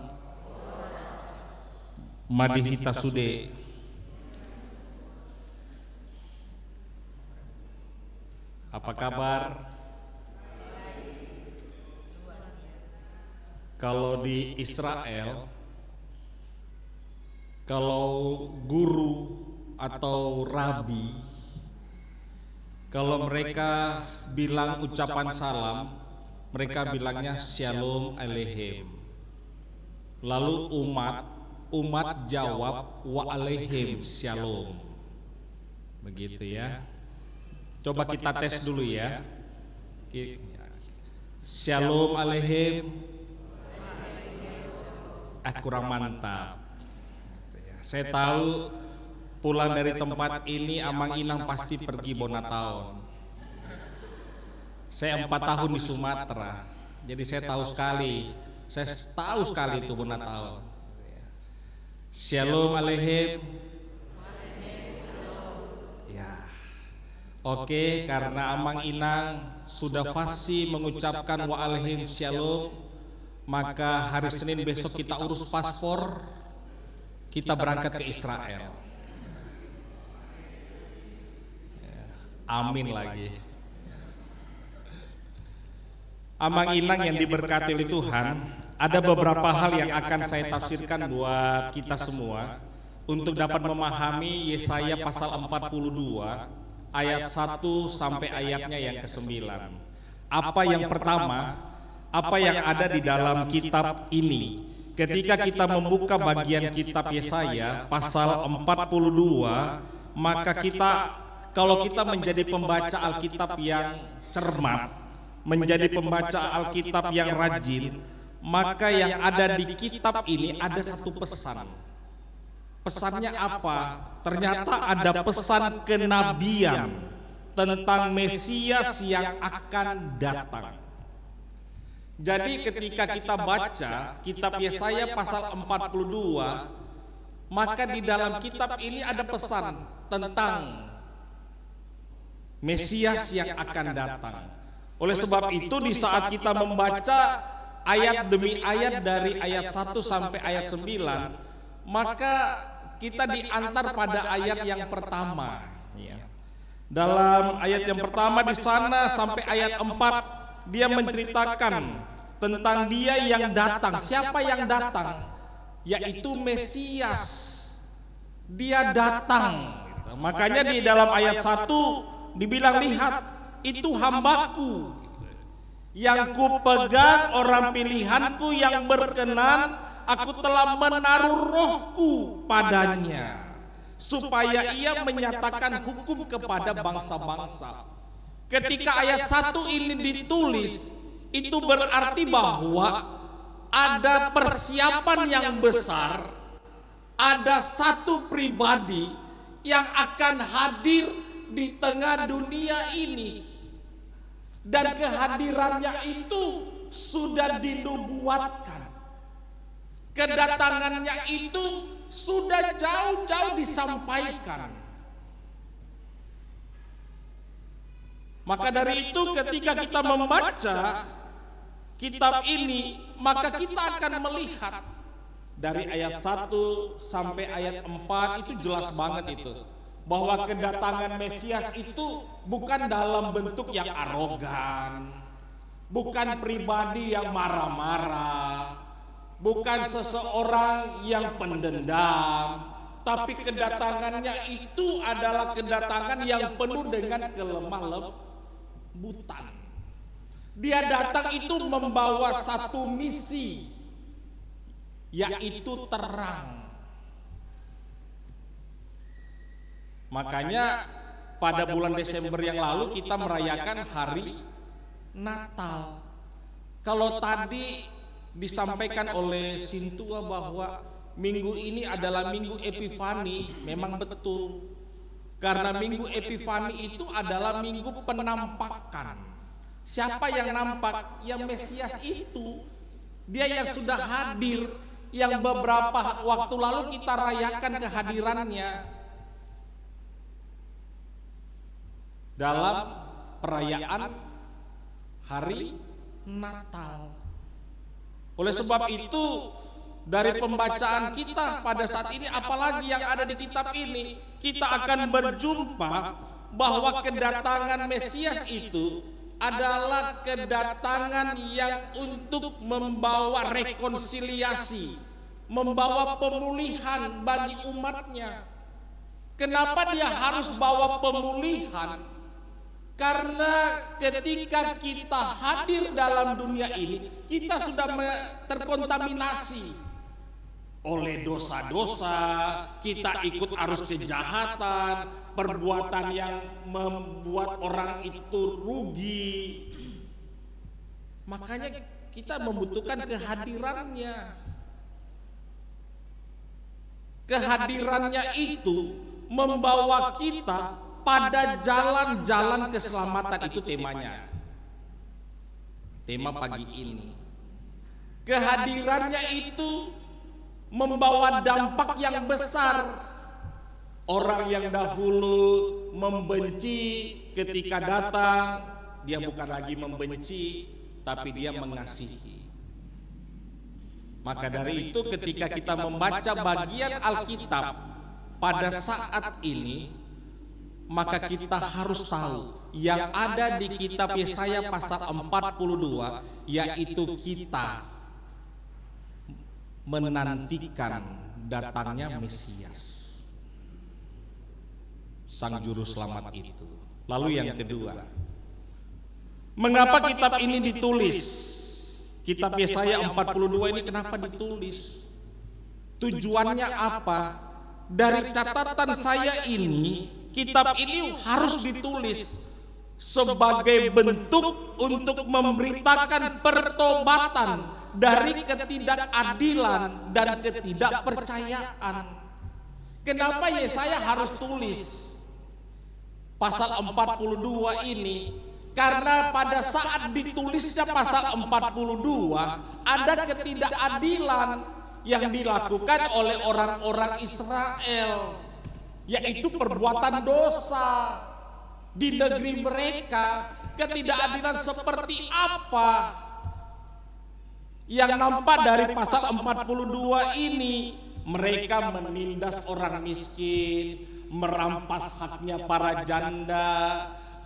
Madihita Sude. Apa kabar? Kalau di Israel, kalau guru atau rabi, kalau mereka bilang ucapan salam, mereka bilangnya Shalom Aleichem. Lalu umat jawab wa Aleichem Shalom. Begitu ya. Coba kita tes dulu ya. Shalom Aleichem. Kurang mantap. Saya tahu pulang dari tempat ini Amang Inang pasti pergi Bonataon. Saya 4 tahun di Sumatera, jadi saya tahu sekali itu Bonataon. Shalom aleihim. Ya. Oke, karena Amang Inang sudah fasih mengucapkan wa alaihim shalom, maka hari Senin besok kita urus paspor, kita berangkat ke Israel. Amin lagi. Amang Inang yang diberkati oleh Tuhan, ada beberapa hal yang akan saya tafsirkan buat kita semua untuk dapat memahami Yesaya pasal 42 ayat 1 sampai ayatnya yang ke-9. Apa yang pertama, apa yang ada di dalam kitab ini? Ketika kita membuka bagian kitab Yesaya pasal 42, maka kalau kita menjadi pembaca Alkitab yang cermat, menjadi pembaca Alkitab yang rajin, maka yang ada di kitab ini ada satu pesan. Pesannya apa? Ternyata ada pesan kenabian tentang Mesias yang akan datang. Jadi ketika kita baca kitab Yesaya pasal 42, maka di dalam kitab ini ada pesan tentang Mesias yang akan datang. Oleh sebab itu di saat kita membaca ayat demi ayat dari ayat 1 sampai ayat 9, maka kita diantar pada ayat yang pertama. Dalam ayat yang pertama di sana sampai ayat 4, dia menceritakan tentang dia yang datang. Siapa yang datang? Yaitu Mesias. Dia datang. Makanya di dalam ayat 1 dibilang, lihat, itu hambaku yang kupegang, orang pilihanku yang berkenan, aku telah menaruh rohku padanya, supaya ia menyatakan hukum kepada bangsa-bangsa. Ketika ayat 1 ini ditulis, itu berarti bahwa ada persiapan yang besar, ada satu pribadi yang akan hadir di tengah dunia ini. Dan kehadirannya itu sudah dinubuatkan. Kedatangannya itu sudah jauh-jauh disampaikan. Maka dari itu ketika kita membaca kitab ini, maka kita akan melihat dari ayat 1 sampai ayat 4 itu jelas banget itu, bahwa kedatangan Mesias itu bukan dalam bentuk yang arogan, bukan pribadi yang marah-marah, bukan seseorang yang pendendam, tapi kedatangannya itu adalah kedatangan yang penuh dengan kelemah lembutan. Dia datang itu membawa satu misi, yaitu terang. Makanya pada bulan Desember yang lalu kita merayakan hari Natal. Kalau tadi disampaikan oleh Sintua bahwa minggu ini adalah minggu Epifani, memang betul. Karena minggu Epifani itu adalah minggu penampakan. Siapa yang nampak? Yang Mesias itu. Dia yang sudah hadir, yang beberapa waktu lalu kita rayakan kehadirannya dalam perayaan hari Natal. Oleh sebab itu, dari pembacaan kita pada saat ini, apalagi yang ada di kitab ini, kita akan berjumpa bahwa kedatangan Mesias itu adalah kedatangan yang untuk membawa rekonsiliasi, membawa pemulihan bagi umatnya. Kenapa dia harus bawa pemulihan? Karena ketika kita hadir dalam dunia ini, kita sudah terkontaminasi oleh dosa-dosa, kita ikut arus kejahatan, perbuatan yang membuat orang itu rugi. Makanya kita membutuhkan kehadirannya. kehadirannya itu membawa kita pada jalan-jalan keselamatan. Itu temanya, tema pagi ini. Kehadirannya itu membawa dampak yang besar. Orang yang dahulu membenci, ketika datang dia bukan lagi membenci, tapi dia mengasihi. Maka dari itu ketika kita membaca bagian Alkitab pada saat ini, maka kita harus tahu yang ada di kitab Yesaya pasal 42, yaitu kita menantikan datangnya Mesias, Sang Juru Selamat itu. Lalu yang kedua, mengapa kitab ini ditulis? Kitab Yesaya 42 ini kenapa ditulis? Tujuannya apa? Dari catatan saya ini, kitab ini harus ditulis sebagai bentuk untuk memberitakan pertobatan dari ketidakadilan dan ketidakpercayaan. Kenapa Yesaya harus tulis pasal 42 ini? Karena pada saat ditulisnya pasal 42 ada ketidakadilan yang dilakukan oleh orang-orang Israel, yaitu perbuatan dosa di negeri mereka. Ketidakadilan seperti apa yang nampak dari pasal 42 ini? Mereka menindas orang miskin, merampas haknya para janda,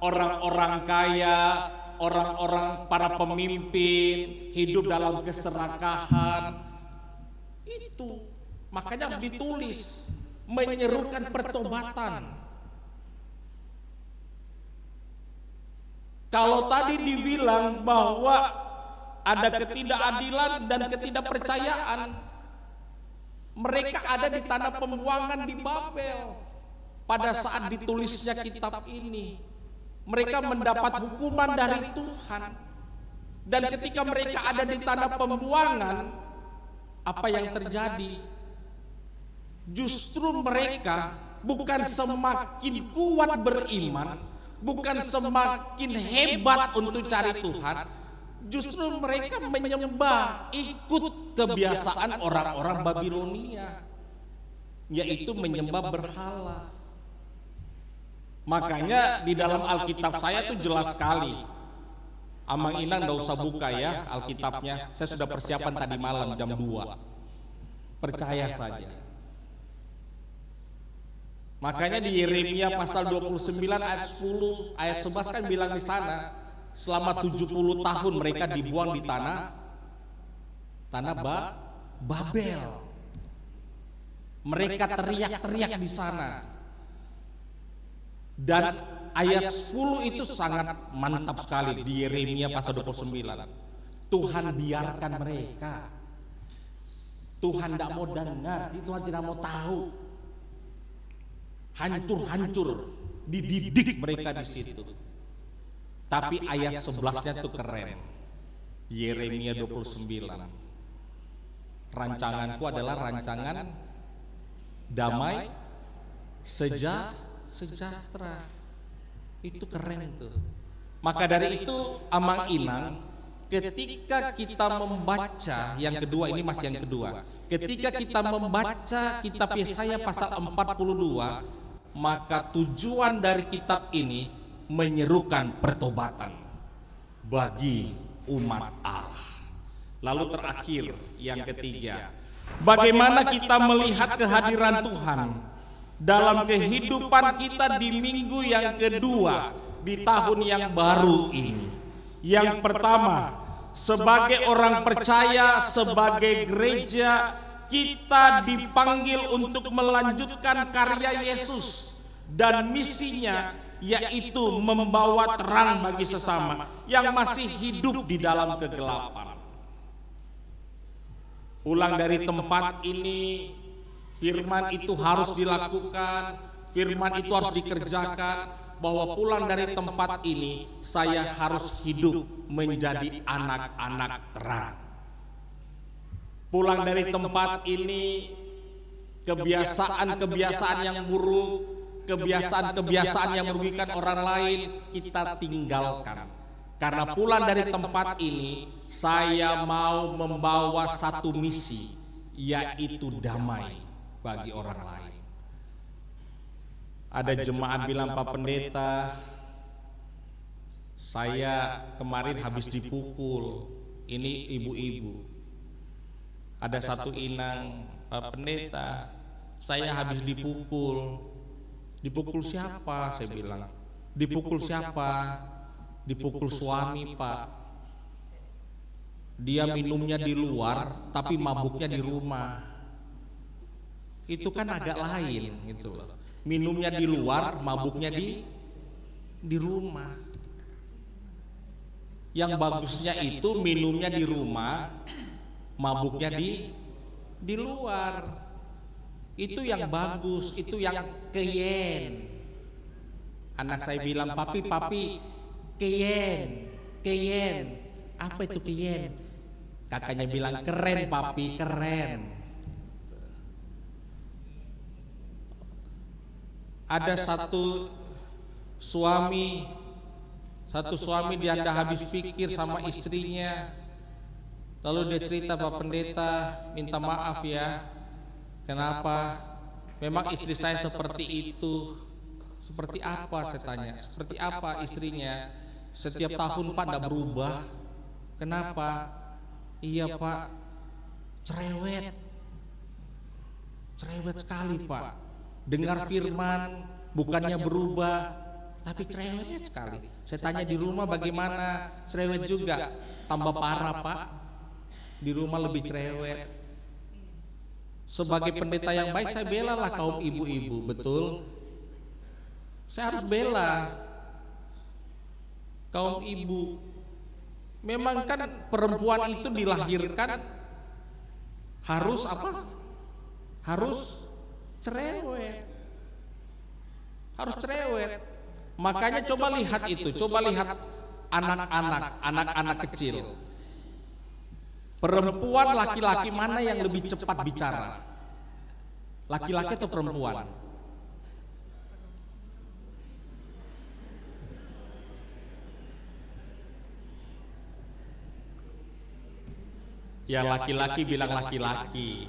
orang-orang kaya, orang-orang para pemimpin, hidup dalam keserakahan. Itu makanya harus ditulis, menyerukan pertobatan. Kalau tadi dibilang bahwa ada ketidakadilan dan ketidakpercayaan, mereka ada di tanah pembuangan di Babel pada saat ditulisnya kitab ini. Mereka mendapat hukuman dari Tuhan. Dan ketika mereka ada di tanah pembuangan, apa yang terjadi? Justru mereka bukan semakin kuat beriman, bukan semakin hebat untuk cari Tuhan, justru mereka menyembah, ikut kebiasaan orang-orang Babilonia, yaitu menyembah berhala. Makanya di dalam Alkitab saya itu jelas sekali. Amang Inang enggak usah buka ya Alkitabnya, saya sudah persiapan tadi malam jam 2. Percaya saja. Makanya di Yeremia pasal 29 ayat 10, ayat 11 kan bilang di sana, selama 70 tahun mereka dibuang di tanah Babel. Mereka teriak-teriak di sana. Dan ayat 10 itu sangat mantap sekali di Yeremia pasal 29. Tuhan biarkan mereka. Tuhan tidak mau dengar, Tuhan tidak mau tahu. Hancur-hancur, dididik mereka di situ. Tapi ayat 11-nya tuh keren. Yeremia 29. Rancanganku adalah rancangan damai, sejahtera. Itu keren tuh. Maka dari itu Amang Inang, ketika kita membaca yang kedua, ini masih yang kedua, ketika kita membaca kitab Yesaya pasal 42, maka tujuan dari kitab ini menyerukan pertobatan bagi umat Allah. Lalu terakhir yang ketiga, bagaimana kita melihat kehadiran Tuhan dalam kehidupan kita di minggu yang kedua di tahun yang baru ini. Yang pertama, sebagai orang percaya, sebagai gereja, kita dipanggil untuk melanjutkan karya Yesus dan misinya, yaitu membawa terang bagi sesama yang masih hidup di dalam kegelapan. Pulang dari tempat ini, firman itu harus dilakukan, firman itu harus dikerjakan, bahwa pulang dari tempat ini saya harus hidup menjadi anak-anak terang. Pulang dari tempat ini kebiasaan-kebiasaan yang buruk, kebiasaan-kebiasaan yang merugikan orang lain kita tinggalkan. Karena pulang dari tempat ini, saya mau membawa satu misi, yaitu damai bagi orang lain. Ada jemaat bilang, Pak Pendeta, saya kemarin habis dipukul. Ini ibu-ibu. Ada satu inang, Pak Pendeta, saya habis dipukul. Dipukul siapa? Saya bilang. Dipukul siapa? Dipukul suami, Pak. Dia minumnya di luar, tapi mabuknya di rumah. Itu kan agak lain, gitu loh. Minumnya di luar, mabuknya di rumah. Yang bagusnya itu minumnya di rumah, mabuknya di luar. Itu yang bagus, itu yang keyen. Anak saya bilang, papi, keyen. Apa itu keyen? Kakaknya bilang, keren papi, keren. Ada satu suami dia anda habis pikir sama istrinya. Lalu dia cerita, Pak Pendeta, minta maaf ya. Kenapa? Memang istri saya seperti itu. Seperti apa, saya tanya? Seperti apa istrinya? Setiap tahun Pak tidak berubah. Kenapa? Iya Pak, cerewet sekali Pak. Dengar firman bukannya berubah, tapi cerewet sekali. Saya tanya di rumah bagaimana? Cerewet juga. Tambah parah Pak, di rumah lebih cerewet. Sebagai pendeta yang baik, saya belalah kaum ibu-ibu, betul? Saya harus bela kaum ibu. Memang kan perempuan itu dilahirkan harus apa? Harus cerewet. Harus cerewet. Makanya coba lihat itu, coba lihat anak-anak kecil. Perempuan, laki-laki mana yang lebih cepat bicara? Laki-laki atau perempuan? Ya laki-laki bilang laki-laki,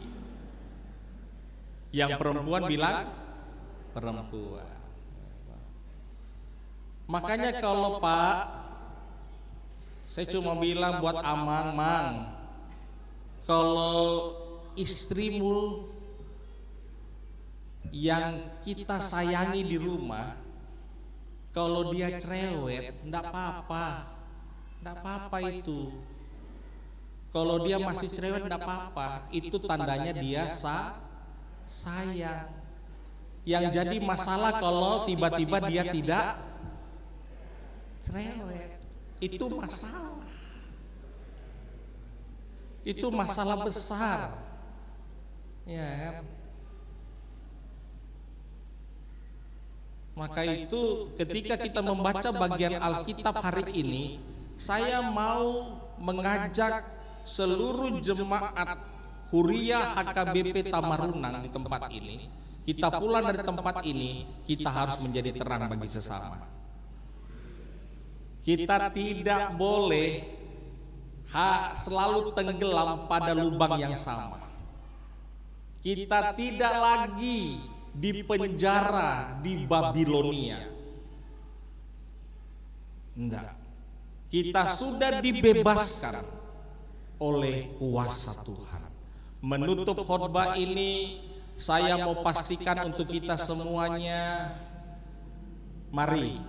yang perempuan bilang perempuan. Makanya kalau Pak, saya cuma bilang buat Amang, Mang, kalau istrimu yang kita sayangi di rumah, kalau dia cerewet, enggak apa-apa itu. Kalau dia masih cerewet enggak apa-apa, itu tandanya dia sayang. Yang jadi masalah kalau tiba-tiba dia tidak cerewet, itu masalah. Itu masalah besar. Ya. Maka itu ketika kita membaca bagian Alkitab hari ini, saya mau mengajak seluruh jemaat Huria HKBP Tamarunang di tempat ini, kita pulang dari tempat ini, kita harus menjadi terang bagi sesama. Kita tidak boleh selalu tenggelam pada lubang yang sama. Kita tidak lagi di penjara di Babilonia. Enggak. Kita sudah dibebaskan oleh kuasa Tuhan. Menutup khotbah ini, saya mau pastikan untuk kita semuanya, mari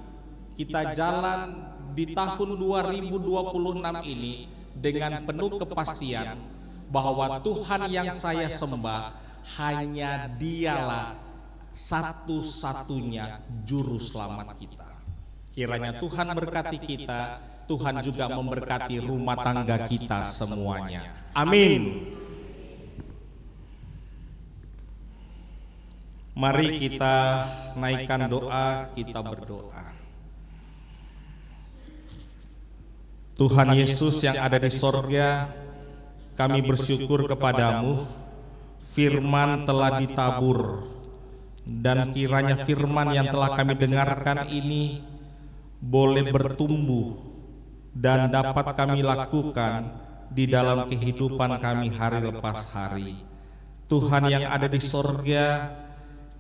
kita jalan di tahun 2026 ini dengan penuh kepastian bahwa Tuhan yang saya sembah hanya Dialah satu-satunya juru selamat kita. Kiranya Tuhan berkati kita, Tuhan juga memberkati rumah tangga kita semuanya. Amin. Mari kita naikkan doa, kita berdoa. Tuhan Yesus yang ada di sorga, kami bersyukur kepadamu. firman telah ditabur, dan kiranya firman yang telah kami dengarkan ini boleh bertumbuh dan dapat kami lakukan di dalam kehidupan kami hari lepas hari. Tuhan yang ada di sorga,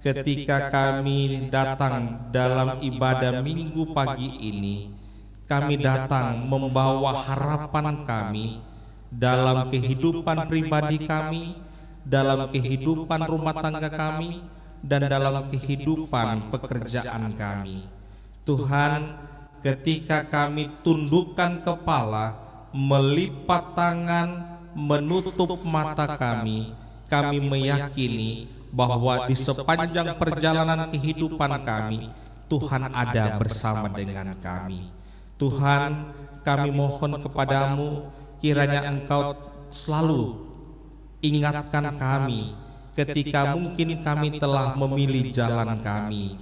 ketika kami datang dalam ibadah minggu pagi ini, kami datang membawa harapan kami dalam kehidupan pribadi kami, dalam kehidupan rumah tangga kami, dan dalam kehidupan pekerjaan kami. Tuhan, ketika kami tundukkan kepala, melipat tangan, menutup mata kami meyakini bahwa di sepanjang perjalanan kehidupan kami, Tuhan ada bersama dengan kami. Tuhan, kami mohon kepadamu, kiranya Engkau selalu ingatkan kami ketika mungkin kami telah memilih jalan kami.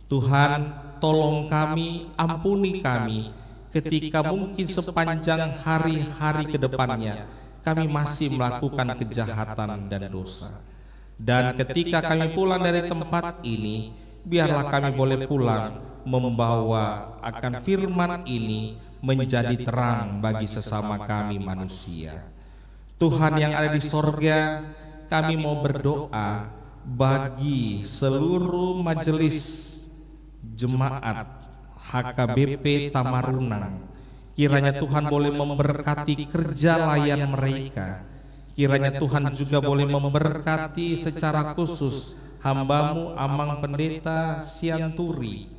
Tuhan, tolong kami, ampuni kami ketika mungkin sepanjang hari-hari ke depannya kami masih melakukan kejahatan dan dosa. Dan ketika kami pulang dari tempat ini, biarlah kami boleh pulang membawa akan firman ini menjadi terang bagi sesama kami manusia. Tuhan yang ada di sorga, kami mau berdoa bagi seluruh majelis jemaat HKBP Tamarunang. Kiranya Tuhan boleh memberkati kerja layan mereka. Kiranya Tuhan juga boleh memberkati secara khusus hamba-Mu Amang Pendeta Sianturi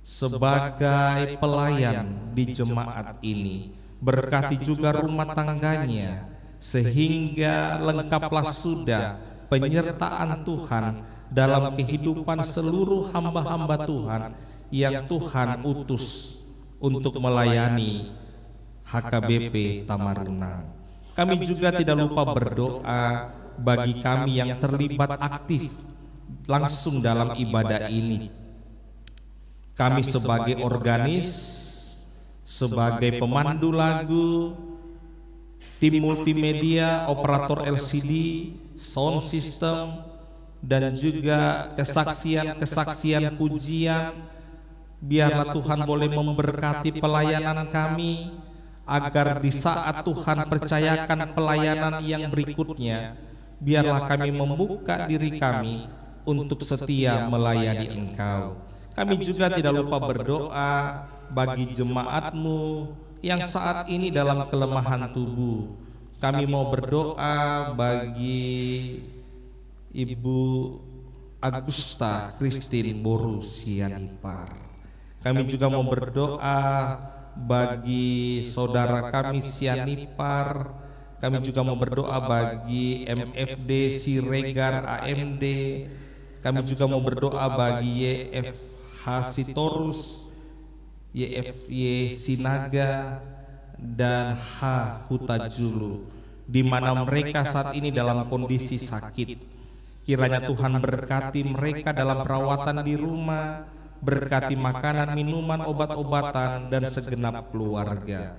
sebagai pelayan di jemaat ini. Berkati juga rumah tangganya, sehingga lengkaplah sudah penyertaan Tuhan dalam kehidupan seluruh hamba-hamba Tuhan yang Tuhan utus untuk melayani HKBP Tamarunang. Kami juga tidak lupa berdoa bagi kami yang terlibat aktif langsung dalam ibadah ini. Kami sebagai organis, sebagai pemandu lagu, tim multimedia, operator LCD, sound system, dan juga kesaksian-kesaksian pujian. Biarlah Tuhan boleh memberkati pelayanan kami, agar di saat Tuhan percayakan pelayanan yang berikutnya, biarlah kami membuka diri kami untuk setia melayani Engkau. Kami juga tidak lupa berdoa bagi jemaat-Mu yang saat ini dalam kelemahan tubuh. Kami mau berdoa bagi Ibu Agusta Christine Boru Sianipar. Kami juga mau berdoa bagi saudara kami Sianipar. Kami juga mau berdoa bagi MFD Siregar AMD. Kami juga mau berdoa bagi YFH Sitorus, YFY Sinaga, dan H Hutajulu, di mana mereka saat ini dalam kondisi sakit. Kiranya Tuhan berkati mereka dalam perawatan di rumah, berkati makanan, minuman, obat-obatan, dan segenap keluarga.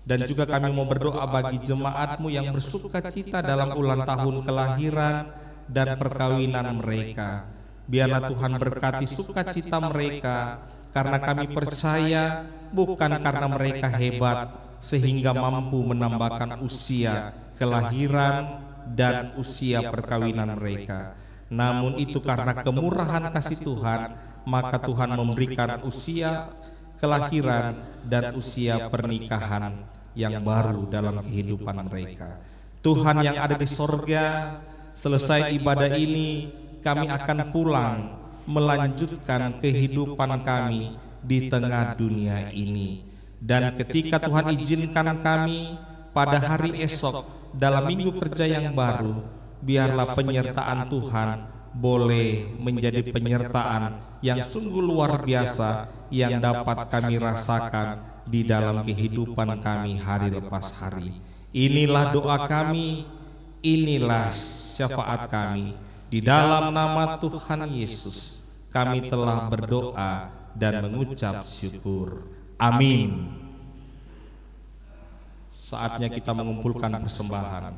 Dan juga kami mau berdoa bagi jemaat-Mu yang bersuka cita dalam ulang tahun kelahiran dan perkawinan mereka. Biarlah Tuhan berkati sukacita mereka, karena kami percaya bukan karena mereka hebat sehingga mampu menambahkan usia kelahiran dan usia perkawinan mereka, namun itu karena kemurahan kasih Tuhan, maka Tuhan memberikan usia kelahiran dan usia pernikahan yang baru dalam kehidupan mereka. Tuhan yang ada di sorga, selesai ibadah ini kami akan pulang melanjutkan kehidupan kami di tengah dunia ini. Dan ketika Tuhan izinkan kami pada hari esok dalam minggu kerja yang baru, biarlah penyertaan Tuhan boleh menjadi penyertaan yang sungguh luar biasa yang dapat kami rasakan di dalam kehidupan kami hari lepas hari. Inilah doa kami, inilah syafaat kami. Di dalam nama Tuhan Yesus kami telah berdoa dan mengucap syukur. Amin. Saatnya kita mengumpulkan persembahan.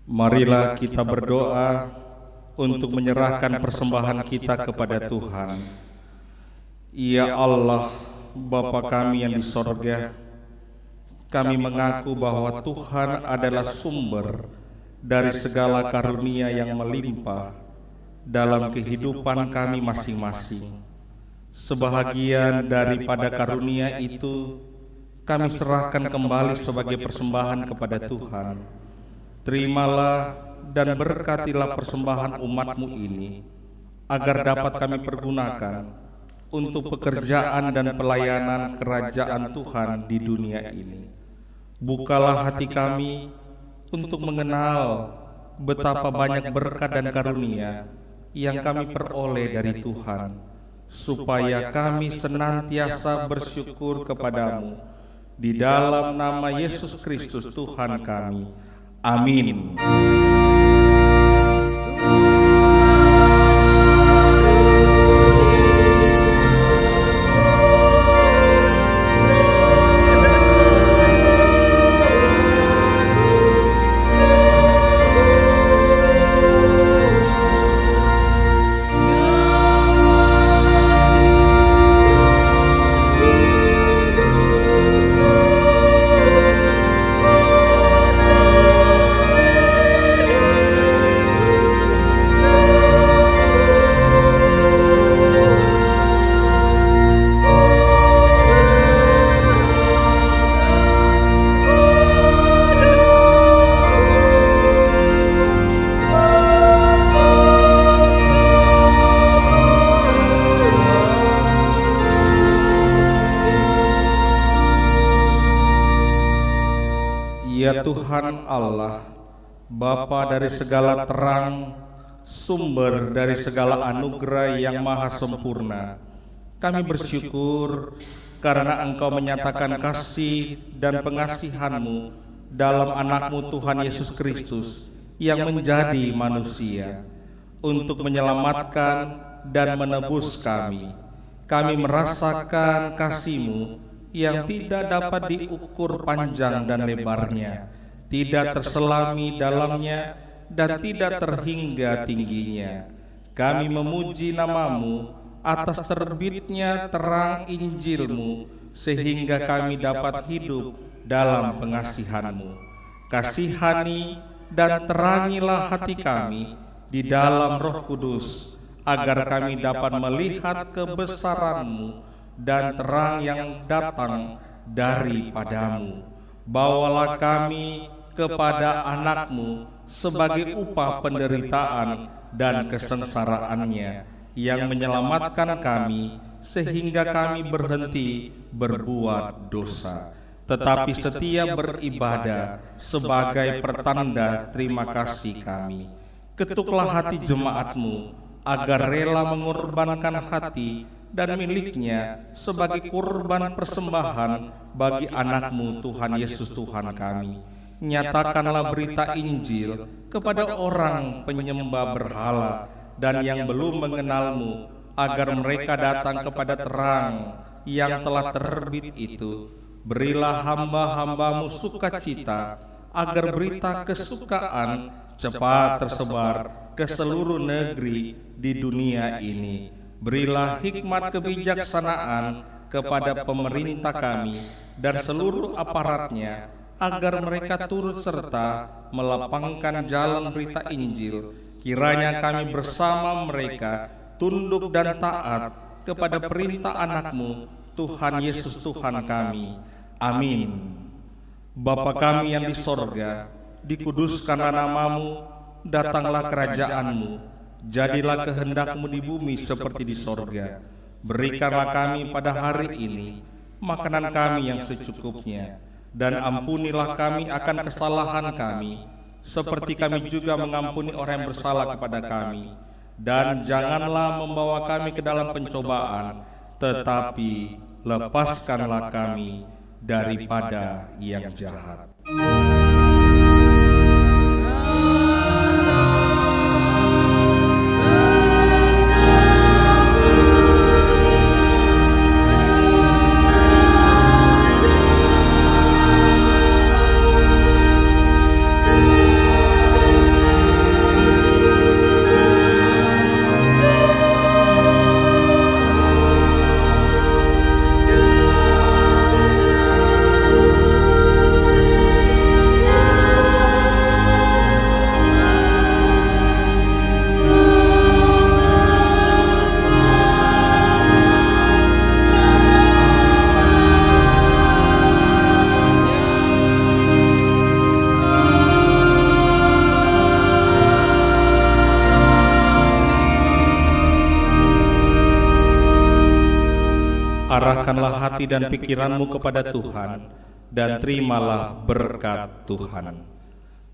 Marilah kita berdoa untuk menyerahkan persembahan kita kepada Tuhan. Ya Allah, Bapa kami yang di sorga, kami mengaku bahwa Tuhan adalah sumber dari segala karunia yang melimpah dalam kehidupan kami masing-masing. Sebahagian daripada karunia itu kami serahkan kembali sebagai persembahan kepada Tuhan. Terimalah dan berkatilah persembahan umat-Mu ini, agar dapat kami pergunakan untuk pekerjaan dan pelayanan kerajaan Tuhan di dunia ini. Bukalah hati kami untuk mengenal betapa banyak berkat dan karunia yang kami peroleh dari Tuhan, supaya kami senantiasa bersyukur kepadamu. Di dalam nama Yesus Kristus Tuhan kami. Amin. Ya Tuhan Allah, Bapa dari segala terang, sumber dari segala anugerah yang maha sempurna, kami bersyukur karena Engkau menyatakan kasih dan pengasihan-Mu dalam anak-Mu Tuhan Yesus Kristus yang menjadi manusia untuk menyelamatkan dan menebus kami. Kami merasakan kasih-Mu yang tidak dapat diukur panjang dan lebarnya, tidak terselami dalamnya, dan tidak terhingga tingginya. Kami memuji nama-Mu atas terbitnya terang Injil-Mu, sehingga kami dapat hidup dalam pengasihan-Mu. Kasihani dan terangilah hati kami di dalam Roh Kudus, agar kami dapat melihat kebesaran-Mu dan terang yang datang daripadamu. Bawalah kami kepada anak-Mu sebagai upah penderitaan dan kesengsaraannya yang menyelamatkan kami, sehingga kami berhenti berbuat dosa, tetapi setia beribadah sebagai pertanda terima kasih kami. Ketuklah hati jemaat-Mu agar rela mengorbankan hati dan miliknya sebagai kurban persembahan bagi anak-Mu Tuhan Yesus Tuhan kami. Nyatakanlah berita Injil kepada orang penyembah berhala dan yang belum mengenal-Mu, agar mereka datang kepada terang yang telah terbit itu. Berilah hamba-hamba-Mu sukacita, agar berita kesukaan cepat tersebar ke seluruh negeri di dunia ini. Berilah hikmat kebijaksanaan kepada pemerintah kami dan seluruh aparatnya, agar mereka turut serta melapangkan jalan berita Injil. Kiranya kami bersama mereka tunduk dan taat kepada perintah anak-Mu Tuhan Yesus Tuhan kami. Amin. Bapa kami yang di sorga, dikuduskanlah nama-Mu, datanglah kerajaan-Mu, jadilah kehendak-Mu di bumi seperti di sorga. Berikanlah kami pada hari ini makanan kami yang secukupnya, dan ampunilah kami akan kesalahan kami, seperti kami juga mengampuni orang yang bersalah kepada kami. Dan janganlah membawa kami ke dalam pencobaan, tetapi lepaskanlah kami daripada yang jahat. Arahkanlah hati dan pikiranmu kepada Tuhan, dan terimalah berkat Tuhan.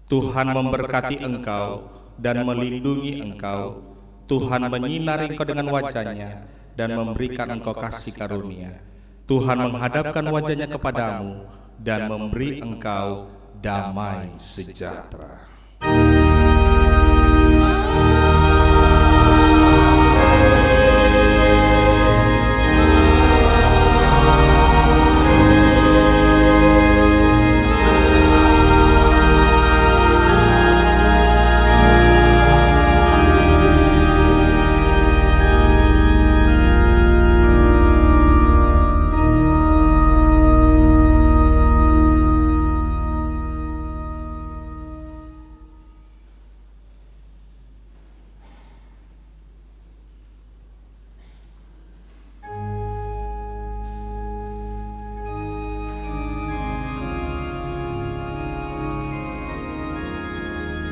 Tuhan memberkati engkau dan melindungi engkau. Tuhan menyinari engkau dengan wajah-Nya dan memberikan engkau kasih karunia. Tuhan menghadapkan wajah-Nya kepadamu dan memberi engkau damai sejahtera.